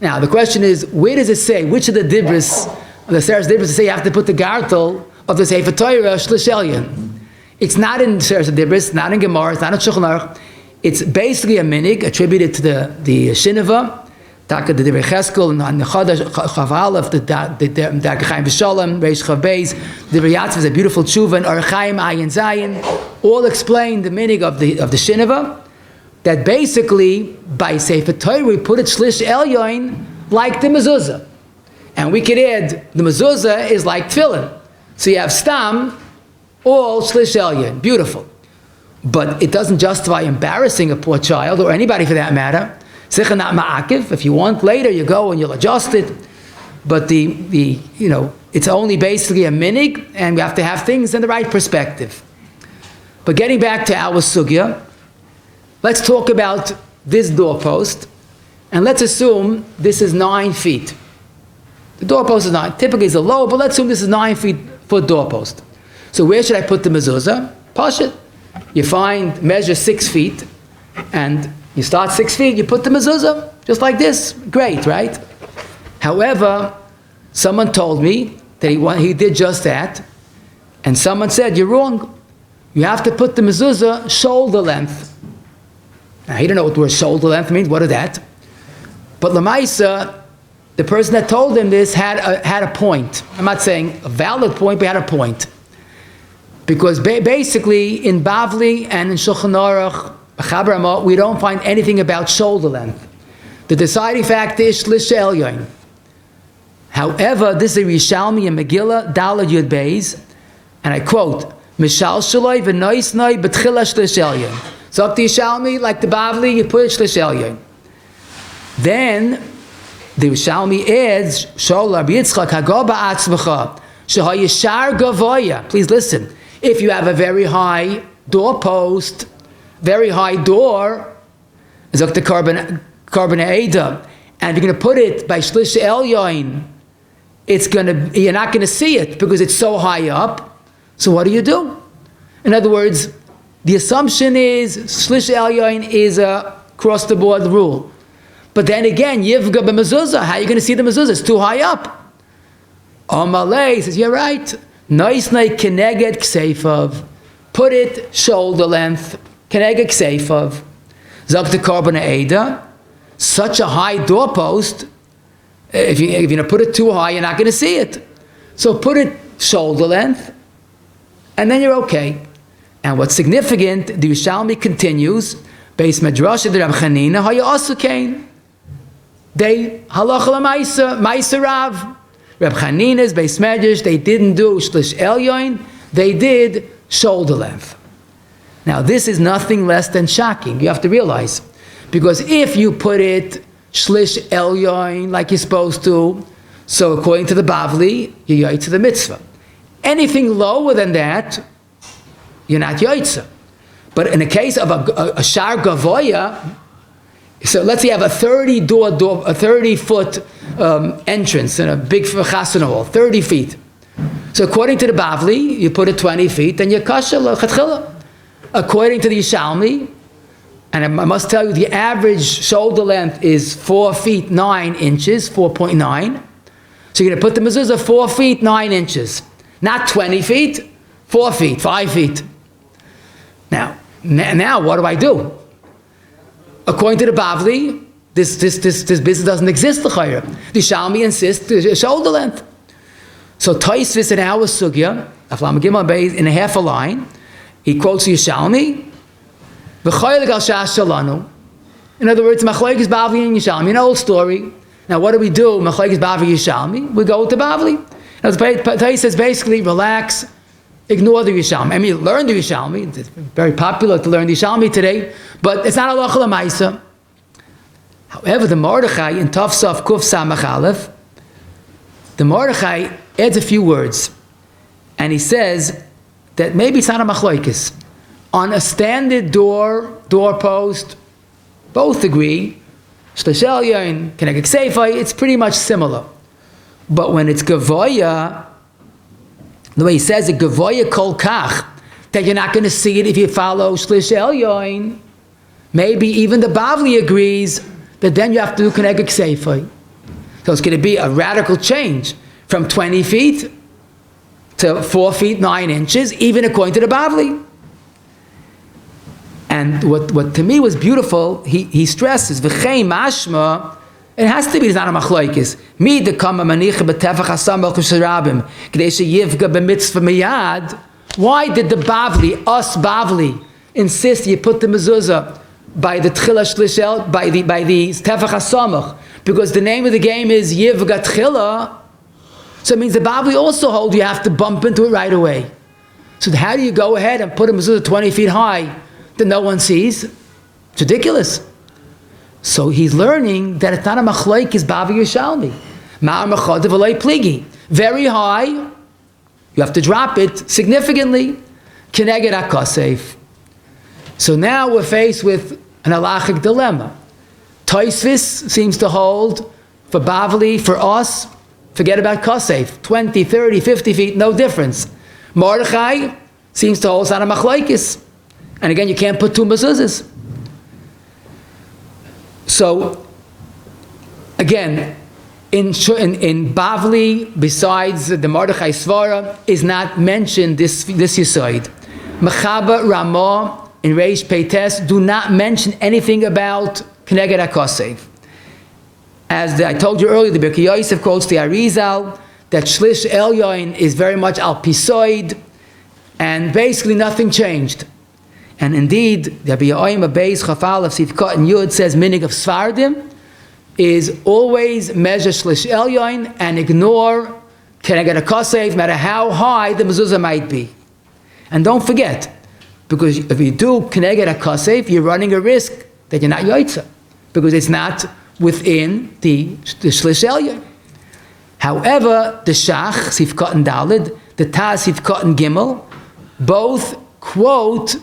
Now the question is, where does it say, which of the dibris, the Seres dibris, say you have to put the gartel of the Sefer Torah, shlish elyon? It's not in Seres dibris, not in Gemara, it's not in Shulchan Aruch. It's basically a minhag attributed to the Shinava, Taka the Divrei Cheskel and the Chadash Chav Aleph, the Chaim V'Shalom, Reish Chav Beis, the Divrei Yatzv is a beautiful tshuva, and Archaim Ayin Zayin, all explain the minhag of the Shineva, that basically by Sefer Torah we put it Shlish Elyon like the Mezuzah, and we could add the Mezuzah is like Tefillin, so you have Stam, all Shlish Elyon, beautiful, but it doesn't justify embarrassing a poor child or anybody for that matter. Sicha not ma'akiv. If you want later, you go and you'll adjust it. But it's only basically a minhag, and we have to have things in the right perspective. But getting back to our sugya, let's talk about this doorpost, and let's assume this is 9 feet. The doorpost is 9. Typically it's a low, but let's assume this is 9 feet for doorpost. So where should I put the mezuzah? Pashut. You measure 6 feet, and you start 6 feet, you put the mezuzah, just like this. Great, right? However, someone told me that he did just that, and someone said, you're wrong. You have to put the mezuzah shoulder length. Now, he didn't know what the word shoulder length means. What is that? But Lamaisa, the person that told him this had a point. I'm not saying a valid point, but he had a point. Because basically, in Bavli and in Shulchan Aruch, we don't find anything about shoulder length. The deciding factor is Shlish Elyon. However, this is a Yerushalmi in Megillah, Dalad Yud Beis, and I quote, Mishal Shaloi v'nois noi b'tchila Shlish Elyon. So up to Yerushalmi, like the Bavli, you put Shlish Elyon. Then, the Yerushalmi adds, Shol Rabbi Yitzchak hago ba'atzmecha, shehayishar gavoya. Please listen. If you have a very high doorpost, very high door, Zok the carbon Ada, and you're going to put it by Shlish Elyon, you're not going to see it because it's so high up. So what do? In other words, the assumption is Shlish Elyon is a across the board rule. But then again, Yivga b'mezuzah, how are you going to see the mezuzah? It's too high up. Amalei says, you're right. Noisnei k'neged kseifav. Put it shoulder length. K'neged kseifav. Zok the carbon Ada. Such a high doorpost, if you're going to put it too high, you're not going to see it. So put it shoulder length, and then you're okay. And what's significant, the Yerushalmi continues, Beis Medrash de Rab Chanina, Haya Asukain. They halacha l'maisa Rav. Rab Chanina's Beis Medrash, they didn't do Shlish Elyon, they did shoulder length. Now this is nothing less than shocking, you have to realize. Because if you put it Shlish Elyon like you're supposed to, so according to the Bavli, you're Yaitza the mitzvah. Anything lower than that, you're not Yaitza. But in the case of a Shar Gavoya, so let's say you have a 30-foot entrance in a big chasana hall, 30 feet. So according to the Bavli, you put it 20 feet, then you're Kasha l'chatchila. According to the Yerushalmi, and I must tell you, the average shoulder length is 4 feet 9 inches, 4.9. So you're going to put the mezuzah 4 feet 9 inches, not 20 feet, 4 feet, 5 feet. Now what do? According to the Bavli, this business doesn't exist. The Yerushalmi insists shoulder length. So Teves in our sugya, in a half a line, he quotes Yerushalmi. In other words, Machlokes Bavli and Yerushalmi, an old story. Now what do? Machlokes Bavli Yerushalmi, we go with the Bavli. Now the Teves says basically, relax, ignore the Yerushalmi. I mean, learn the Yerushalmi. It's very popular to learn the Yerushalmi today, but it's not halacha l'maisa. However, the Mordechai in Tov Sof Kuf Samach Aleph, the Mordechai adds a few words, and he says that maybe it's not a machlokes. On a standard doorpost, both agree, Shlish Elyon, K'neged Kseifa, it's pretty much similar. But when it's Gavoya, the way he says it, Gavoya Kol Kach, that you're not going to see it if you follow Shlish Elyon, maybe even the Bavli agrees that then you have to do K'neged Kseifa. So it's going to be a radical change from 20 feet to 4 feet 9 inches, even according to the Bavli. And what to me was beautiful, he stresses, V'chei mashma, It has to be it's not a machlokes. Mi de kama manicha betefach hasamach usharabim k'dei sheyivga b'mitzvah miyad. Why did the Bavli, us Bavli, insist you put the mezuzah by the tchila shlishel, by the tefach hasamach? Because the name of the game is yivga tchila. So it means the Bavli also holds you have to bump into it right away. So how do you go ahead and put a mezuzah 20 feet high that no one sees? It's ridiculous. So he's learning that it's not a machlokes Bavi Yerushalmi. Ma'ar mechad v'loi pligi. Very high, you have to drop it significantly. K'neged hakosef. So now we're faced with an halachic dilemma. Teves seems to hold for Bavli, for us, forget about kosef. 20, 30, 50 feet, no difference. Mordechai seems to hold it's not a machlokes. And again, you can't put two mezuzahs. So, again, in Bavli, besides the Mordechai Svara, is not mentioned this yisoid. Mechaba, Ramah, in Reish Peites, do not mention anything about K'neged HaKosev. As I told you earlier, the Birkei Yosef quotes the Arizal, that Shlish Elyon is very much al pisoid, and basically nothing changed. And indeed, the Rabbi Yoim Abayz Chafal of Sivkot and Yud says minhag of Svardim is always measure Shlish Elyon and ignore K'neged HaKosev, no matter how high the mezuzah might be. And don't forget, because if you do K'neged HaKosev, you're running a risk that you're not Yoitza, because it's not within the Shlish Elyon. However, the Shach, Sivkot and Dalid, the Taz, Sivkot and Gimel, both quote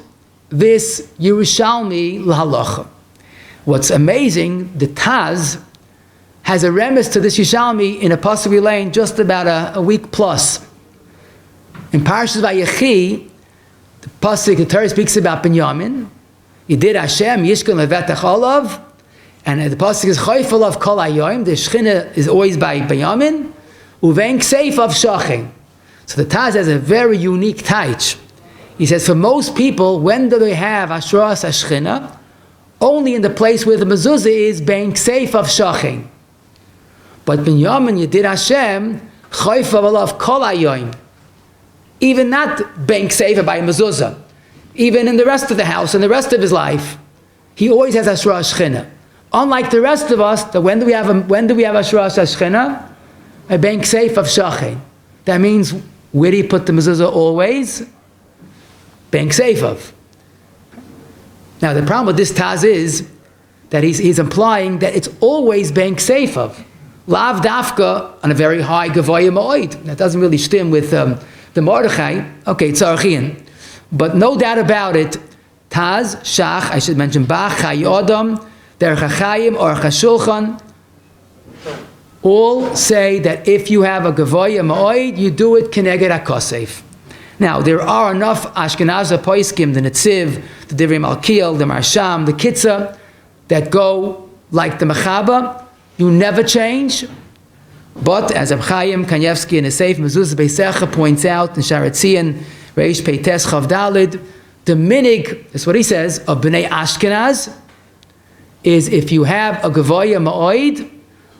this Yerushalmi l'halacha. What's amazing, the Taz has a remiss to this Yerushalmi in a pasuk we learned just about a week plus. In Parshas Vayechi, the pasuk, the Torah speaks about Binyamin. Yedid Hashem Yishkan levetach olav, and the pasuk is Chayfel of Kol Hayoim. The Shechina is always by Binyamin. Uvein Kseif of Shachin. So the Taz has a very unique taich. He says, for most people, when do they have Ashras Hashchina? Only in the place where the mezuzah is being safe of Shachin. But Binyamin Yedid Hashem, Chayfa Alav Kol Hayoim. Even not being safe by mezuzah. Even in the rest of the house, in the rest of his life, he always has Ashras Hashchina. Unlike the rest of us, that when do we have Ashras Hashchina? A being safe of Shachin. That means, where do you put the mezuzah always? Being safe of. Now the problem with this Taz is that he's implying that it's always being safe of. Lav dafka on a very high gavoya ma'oid. That doesn't really stem with the Mordechai. Okay, it's Archian. But no doubt about it, Taz, Shach, I should mention Bach, Chayodam, Derech HaChayim, or Chashulchan, all say that if you have a gavoya ma'oid, you do it K'neged HaKosev. Now, there are enough Ashkenaz Poiskim, the Netziv, the Divrei Malkiel, the Marsham, the Kitzah, that go like the Mechaba. You never change. But, as Chaim Kanievsky in his Seif Mezuzah Beisecha points out in Sharetzian, Reish Peites Chav Dalid, the minhag, that's what he says, of Bnei Ashkenaz, is if you have a Gavoya Ma'oid,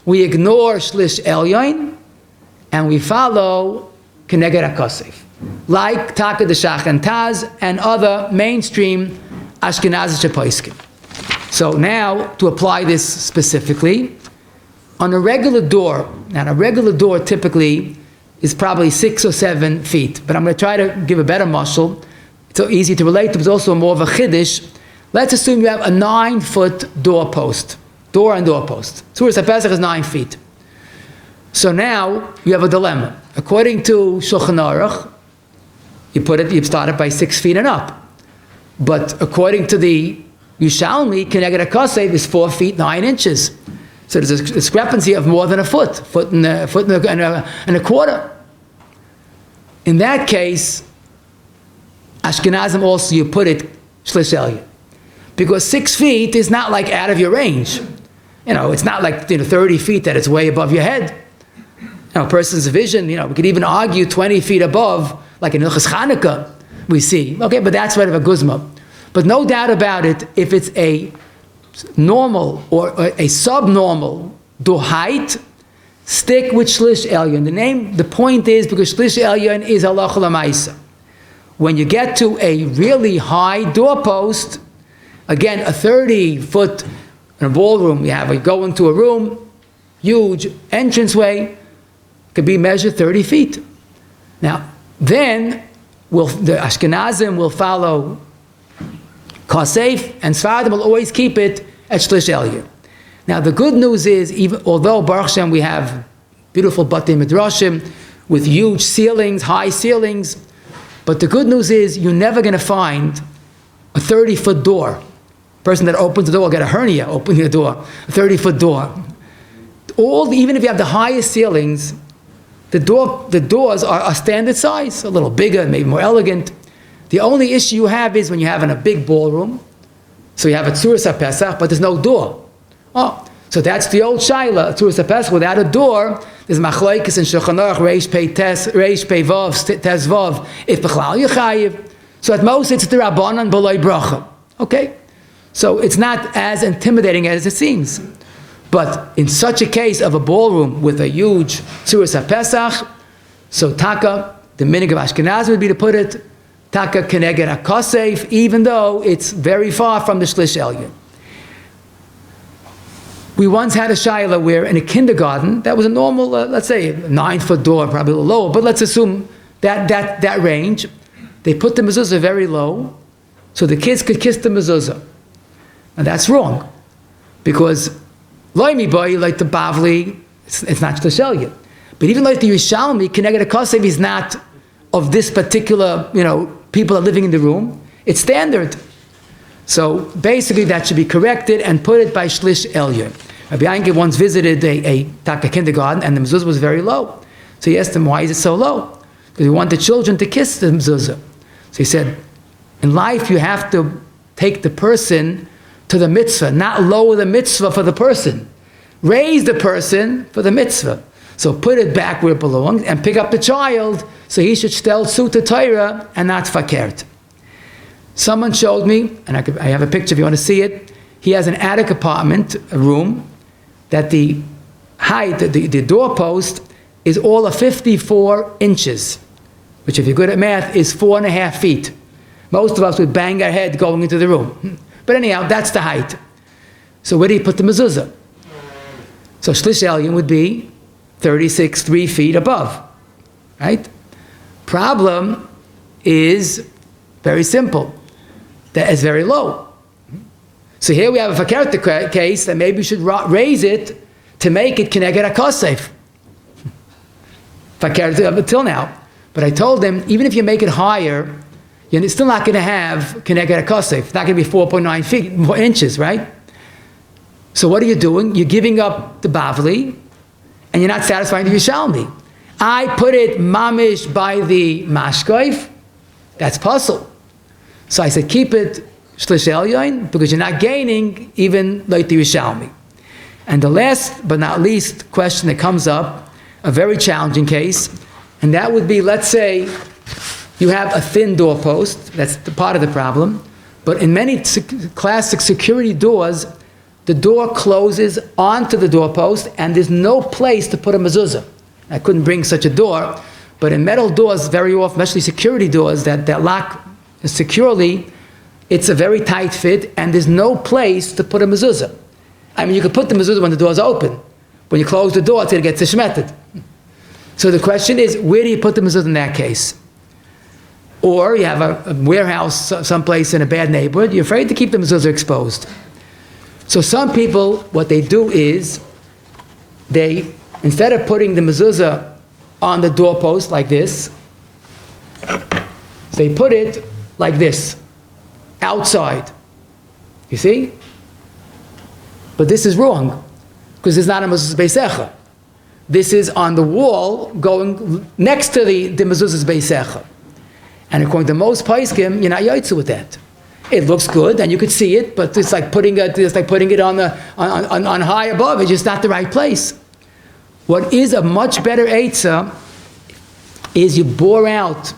we ignore Shlish Elyon, and we follow K'neged HaKosev. Like Taka the Shach and Taz and other mainstream Ashkenazi Poiskim. So now, to apply this specifically, on a regular door, now a regular door typically is probably 6 or 7 feet, but I'm going to try to give a better mashal. It's so easy to relate to, but it's also more of a chiddush. Let's assume you have a 9-foot doorpost, door and doorpost. Tzuras HaPesach is 9 feet. So now you have a dilemma. According to Shulchan Aruch, you start it by 6 feet and up. But according to the Yerushalmi, K'neged HaKosev is 4 feet 9 inches. So there's a discrepancy of more than a foot and a quarter. In that case, Ashkenazim also, you put it Shlish Elyon. Because 6 feet is not like out of your range. It's not like 30 feet that it's way above your head. A person's vision, we could even argue 20 feet above, like in Ilchas Chanukah, we see. Okay, but that's sort of a guzma. But no doubt about it, if it's a normal or a subnormal door height, stick with shlish elyon. The point is because shlish elyon is halacha l'maisa. When you get to a really high doorpost, again, a 30-foot in a ballroom, you go into a room, huge entranceway, could be measured 30 feet. Now, then the Ashkenazim will follow Kasef, and Sfardim will always keep it at Shlish Elyon. Now, the good news is, even although Baruch Hashem we have beautiful Batei Midrashim with huge ceilings, high ceilings, but the good news is you're never going to find a 30-foot door. Person that opens the door will get a hernia opening the door, a 30-foot door. Even if you have the highest ceilings, the doors are standard size, a little bigger, maybe more elegant. The only issue you have is when you have in a big ballroom, so you have a Tzuras HaPesach, but there's no door. Oh, so that's the old Shaila, Tzuras HaPesach without a door. There's Machlokes and Shulchan Aruch, Reish Pei Vav, Tes Vav, if B'chlal Yechayiv. So at most it's the Rabbanan B'loi Bracha. Okay? So it's not as intimidating as it seems. But in such a case of a ballroom with a huge Tzuras HaPesach, so Taka, the minhag of Ashkenaz would be to put it Taka K'neged HaKosef, even though it's very far from the Shlish Elyon. We once had a Shaila where in a kindergarten, that was a normal, let's say, 9-foot door, probably a little lower, but let's assume that range. They put the mezuzah very low, so the kids could kiss the mezuzah. And that's wrong, because Loimi boy, like the Bavli, it's not Shlish Elyon. But even like the Yerushalmi, K'neged HaKosef is not of this particular, people are living in the room. It's standard. So basically that should be corrected and put it by Shlish Elyon. Rabbi Yanke once visited a Taka kindergarten and the mezuzah was very low. So he asked him, why is it so low? Because he wanted children to kiss the mezuzah. So he said, in life you have to take the person to the mitzvah, not lower the mitzvah for the person. Raise the person for the mitzvah. So put it back where it belongs and pick up the child so he should stel suta Torah and not fakert. Someone showed me, and I have a picture if you want to see it. He has an attic apartment, a room, that the height, the doorpost is all of 54 inches, which if you're good at math is 4.5 feet. Most of us would bang our head going into the room. But anyhow, that's the height. So where do you put the mezuzah? So Shlish Elyon would be 36, 3 feet above, right? Problem is very simple. That is very low. So here we have a fakert case that maybe we should raise it to make it K'neged HaKosef. Fakert until now. But I told them, even if you make it higher, you're still not going to have K'neged HaKosef. It's not going to be 4.9 feet, more inches, right? So what are you doing? You're giving up the Bavli, and you're not satisfying the Yerushalmi. I put it mamish by the mashkoif. That's puzzle. So I said, keep it Shlish Elyon, because you're not gaining even like the Yerushalmi. And the last but not least question that comes up, a very challenging case, and that would be, let's say, you have a thin doorpost, that's the part of the problem, but in many classic security doors, the door closes onto the doorpost and there's no place to put a mezuzah. I couldn't bring such a door, but in metal doors, very often, especially security doors that lock securely, it's a very tight fit and there's no place to put a mezuzah. I mean, you could put the mezuzah when the door's open. When you close the door, it's going to get tishmeted. So the question is, where do you put the mezuzah in that case? Or you have a warehouse someplace in a bad neighborhood, you're afraid to keep the mezuzah exposed. So some people, what they do is, they, instead of putting the mezuzah on the doorpost like this, they put it like this, outside. You see? But this is wrong, because it's not a mezuzah's beisecha. This is on the wall going next to the mezuzah's beisecha. And according to most paiskim, you're not yaitzu with that. It looks good, and you could see it, but it's like putting it on high above. It's just not the right place. What is a much better eitzah is you bore out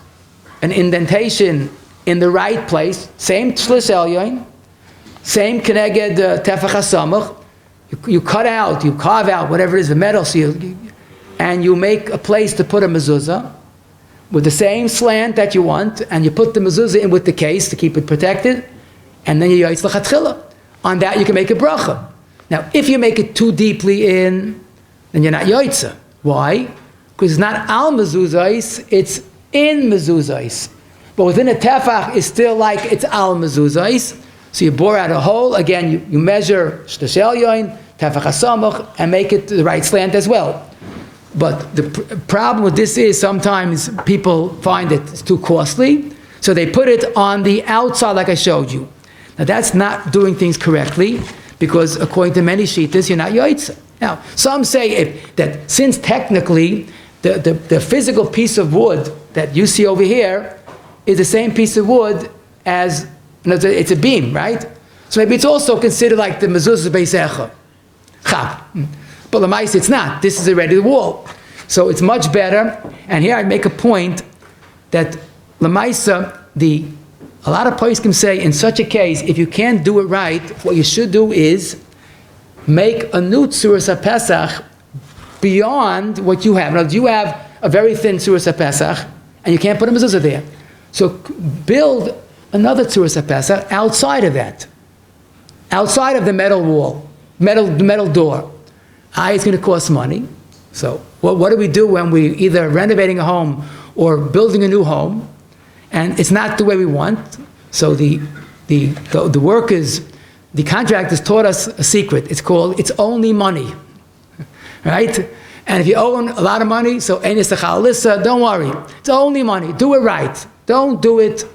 an indentation in the right place, same Shlish Elyon, same K'neged Tefach HaSamach, You cut out, you carve out whatever it is, the metal, and you make a place to put a mezuzah with the same slant that you want, and you put the mezuzah in with the case to keep it protected, and then you yaitz l'chatchila. On that you can make a bracha. Now, if you make it too deeply in, then you're not yaitza. Why? Because it's not al mezuzahis, it's in mezuzahis. But within a tefach, it's still like it's al mezuzahis. So you bore out a hole, again, you measure shlish elyon, tefach hasamach, and make it the right slant as well. But the problem with this is sometimes people find it's too costly, so they put it on the outside like I showed you. Now that's not doing things correctly, because according to many shittas, you're not yoitza. Now, some say that since technically the physical piece of wood that you see over here is the same piece of wood as, it's a beam, right? So maybe it's also considered like the mezuzah beisecha. Chab. But l'maisa it's not. This is already the wall. So it's much better. And here I make a point that l'maisa, a lot of poskim say in such a case, if you can't do it right, what you should do is make a new tzuras HaPesach beyond what you have. Now, you have a very thin tzuras HaPesach, and you can't put a mezuzah there. So build another tzuras HaPesach outside of that, outside of the metal wall, the metal door. It's going to cost money. So what do we do when we either renovating a home or building a new home, and it's not the way we want? So the workers, the contractors taught us a secret. It's called, it's only money, right? And if you own a lot of money, so don't worry. It's only money. Do it right. Don't do it,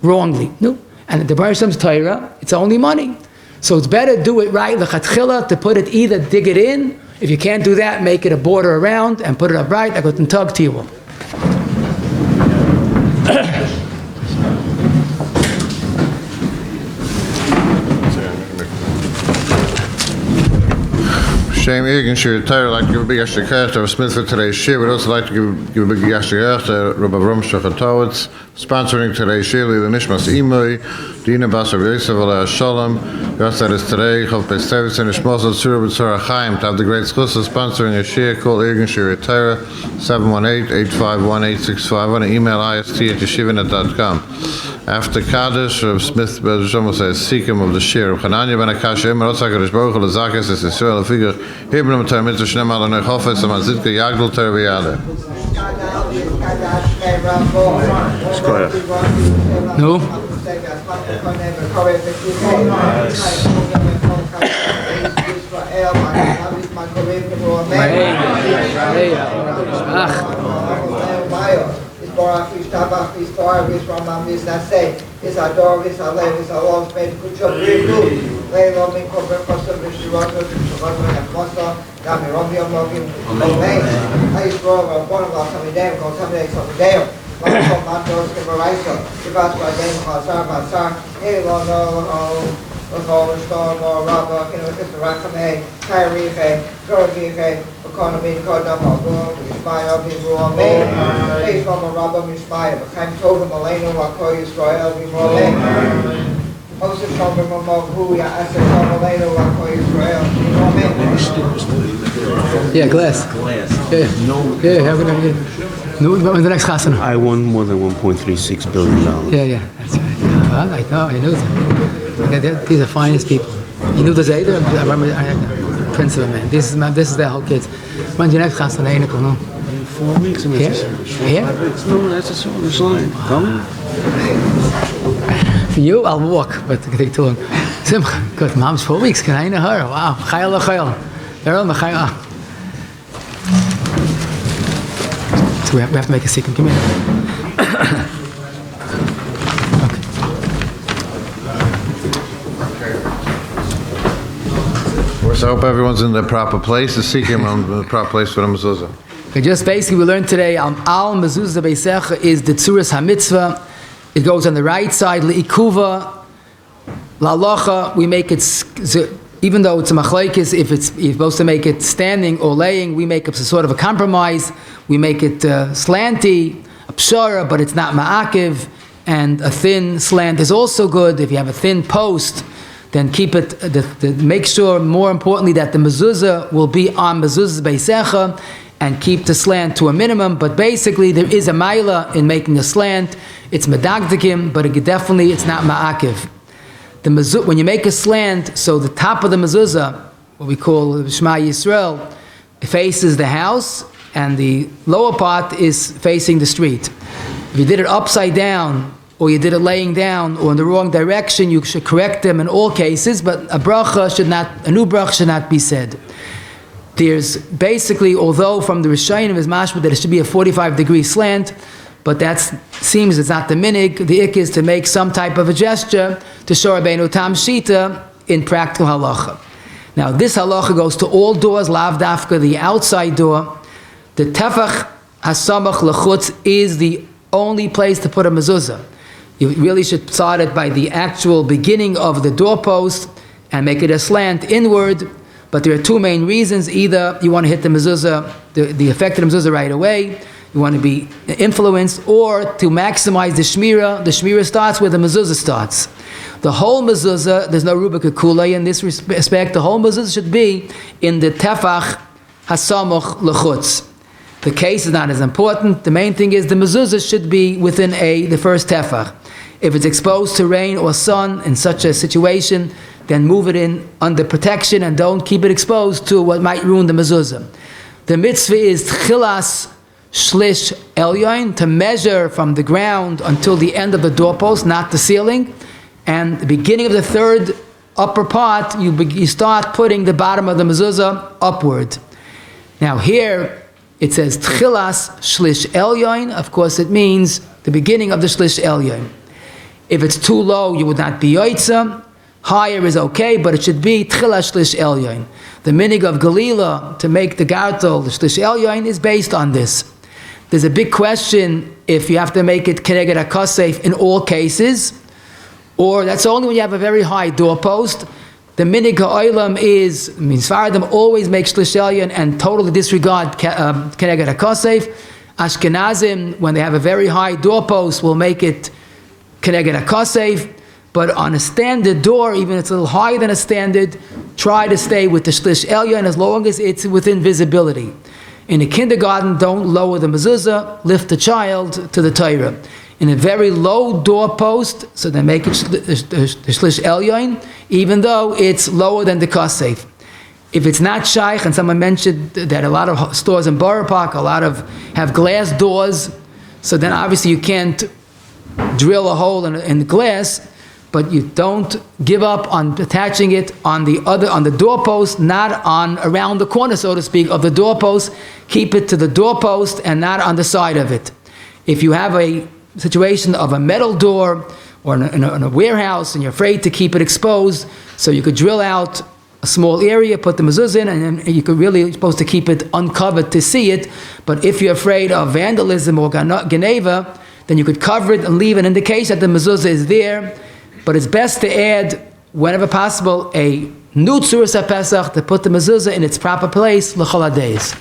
wrongly. No. And the Baruch Hashem's Torah, it's only money. So it's better to do it right, l'chatchila, to put it, either dig it in. If you can't do that, make it a border around and put it up right. I got to tug to you. Shame Egan, she Torah, like to give a big extra credit to Smith for today's shir. We'd also like to give a big extra credit to Rabbi Shachatowitz, sponsoring today's shir, the Nishmas Imoy, Dina Basar Yosef Aleh Shalom. We also had us today, Chav Beis Teves and Nishmas Tzura B'Tzura Chaim, to have the great schus of sponsoring a shir. Call Egan Shir Torah, 718-851-8651, and email ist@yeshivanet.com. After Kaddish, Rav Smith Bezom says, Sikkim of the shir. Chananya ben Akasha, Emma Rotzakadosh Baruch Hu, L'Zakis, es Yisrael, Figure, Hebron Torah Mitzvah Shnem Al Anoich Hofetz, Amazitka Yagdol Torah V'Yadeh. No? Barak, Tabach, Far, Ramam, Nase, is our dog, is our leg, is our love, made good job, very good. Lay long in corporate custom, Vishirata, Vishirata, Mosta, Dami Romeo, Logan, Lane. I used to go over one of our coming down, called some days of the day. One of Matos, Kibaraiso, Kibas, my name, Hazar, hey, long, with all the storm, or Rabba, the Rakame, Kyrie, Gorgie, economy, Kodam, or Mishmaya, Bimbo, May, Please, Mama Rabba, Mishmaya, Chaim Tova, Maleno, Wako, Israel, Bimbo, May. Also, Shomer, Mama, Huya, Asa, Maleno, Wako, Israel, Bimbo, May. Yeah, glass. Yeah, have it. No, when's the next chasana? I won more than $1.36 billion. Yeah, that's right. Well, I know, I knew them. These are the finest people. You knew the Zayder? I remember I had the prince of a man. This is their whole kids. When's your next chasana? In 4 weeks. Here? No, that's a short line. Come. For you, I'll walk, but it can take too long. Simcha, good. Mom's 4 weeks. Can I know her? Wow. Chayal l'chayal. Errol l'chayal. So we have to make a second. Come here. So I hope everyone's in the proper place, the Sikkim on the proper place for the Mezuzah. Okay, just basically we learned today, Al Mezuzah Beisecha is the Tzuras HaMitzvah. It goes on the right side, Le'ikuva, La'alocha, we make it, even though it's a machlekes, if you're supposed to make it standing or laying, we make it a sort of a compromise. We make it slanty, a pshara, but it's not ma'akiv, and a thin slant is also good. If you have a thin post, then keep it, make sure, more importantly, that the mezuzah will be on mezuzah's beisecha, and keep the slant to a minimum. But basically, there is a maila in making a slant. It's medagdikim, but it's not ma'akiv. When you make a slant, so the top of the mezuzah, what we call Shema Yisrael, faces the house, and the lower part is facing the street. If you did it upside down, or you did it laying down, or in the wrong direction, you should correct them in all cases, but a new bracha should not be said. There's basically, although from the Rishonim is mashma that it should be a 45-degree slant, but that seems it's not the minhag. The ik is to make some type of a gesture to show Rabbeinu tam shita in practical halacha. Now this halacha goes to all doors, lav dafka, the outside door. The tefach hasamach lechutz is the only place to put a mezuzah. You really should start it by the actual beginning of the doorpost and make it a slant inward. But there are two main reasons. Either you want to hit the mezuzah, the affected mezuzah right away, you want to be influenced, or to maximize the shmira starts where the mezuzah starts. The whole mezuzah, there's no rubika kula in this respect, the whole mezuzah should be in the tefach hasamach lechutz. The case is not as important. The main thing is the mezuzah should be within the first tefach. If it's exposed to rain or sun in such a situation, then move it in under protection and don't keep it exposed to what might ruin the mezuzah. The mitzvah is tchilas shlish elyon, to measure from the ground until the end of the doorpost, not the ceiling. And the beginning of the third upper part, you start putting the bottom of the mezuzah upward. Now here it says tchilas shlish elyon. Of course, it means the beginning of the shlish elyon. If it's too low, you would not be yoitza. Higher is okay, but it should be tchilas shlish elyon. The minhag of Galila to make the gartel, the shlish elyon, is based on this. There's a big question if you have to make it keneged hakasef in all cases, or that's only when you have a very high doorpost. The minhag ha'olam means Sfaradim always make shlish elyon and totally disregard keneged hakasef. Ashkenazim, when they have a very high doorpost, will make it keneged hakasef. But on a standard door, even if it's a little higher than a standard, try to stay with the shlish elyon as long as it's within visibility. In a kindergarten, don't lower the mezuzah, lift the child to the Torah. In a very low doorpost, so they make it the shlish elyon, even though it's lower than the kasef. If it's not shaykh, and someone mentioned that a lot of stores in Borough Park, have glass doors, so then obviously you can't drill a hole in the glass, but you don't give up on attaching it on the doorpost, not on around the corner, so to speak, of the doorpost. Keep it to the doorpost and not on the side of it. If you have a situation of a metal door or in a warehouse and you're afraid to keep it exposed, so you could drill out a small area, put the mezuzah in, and you could you're supposed to keep it uncovered to see it. But if you're afraid of vandalism or geneva, then you could cover it and leave an indication that the mezuzah is there. But it's best to add, whenever possible, a new tzuras HaPesach to put the mezuzah in its proper place, l'chol hadays.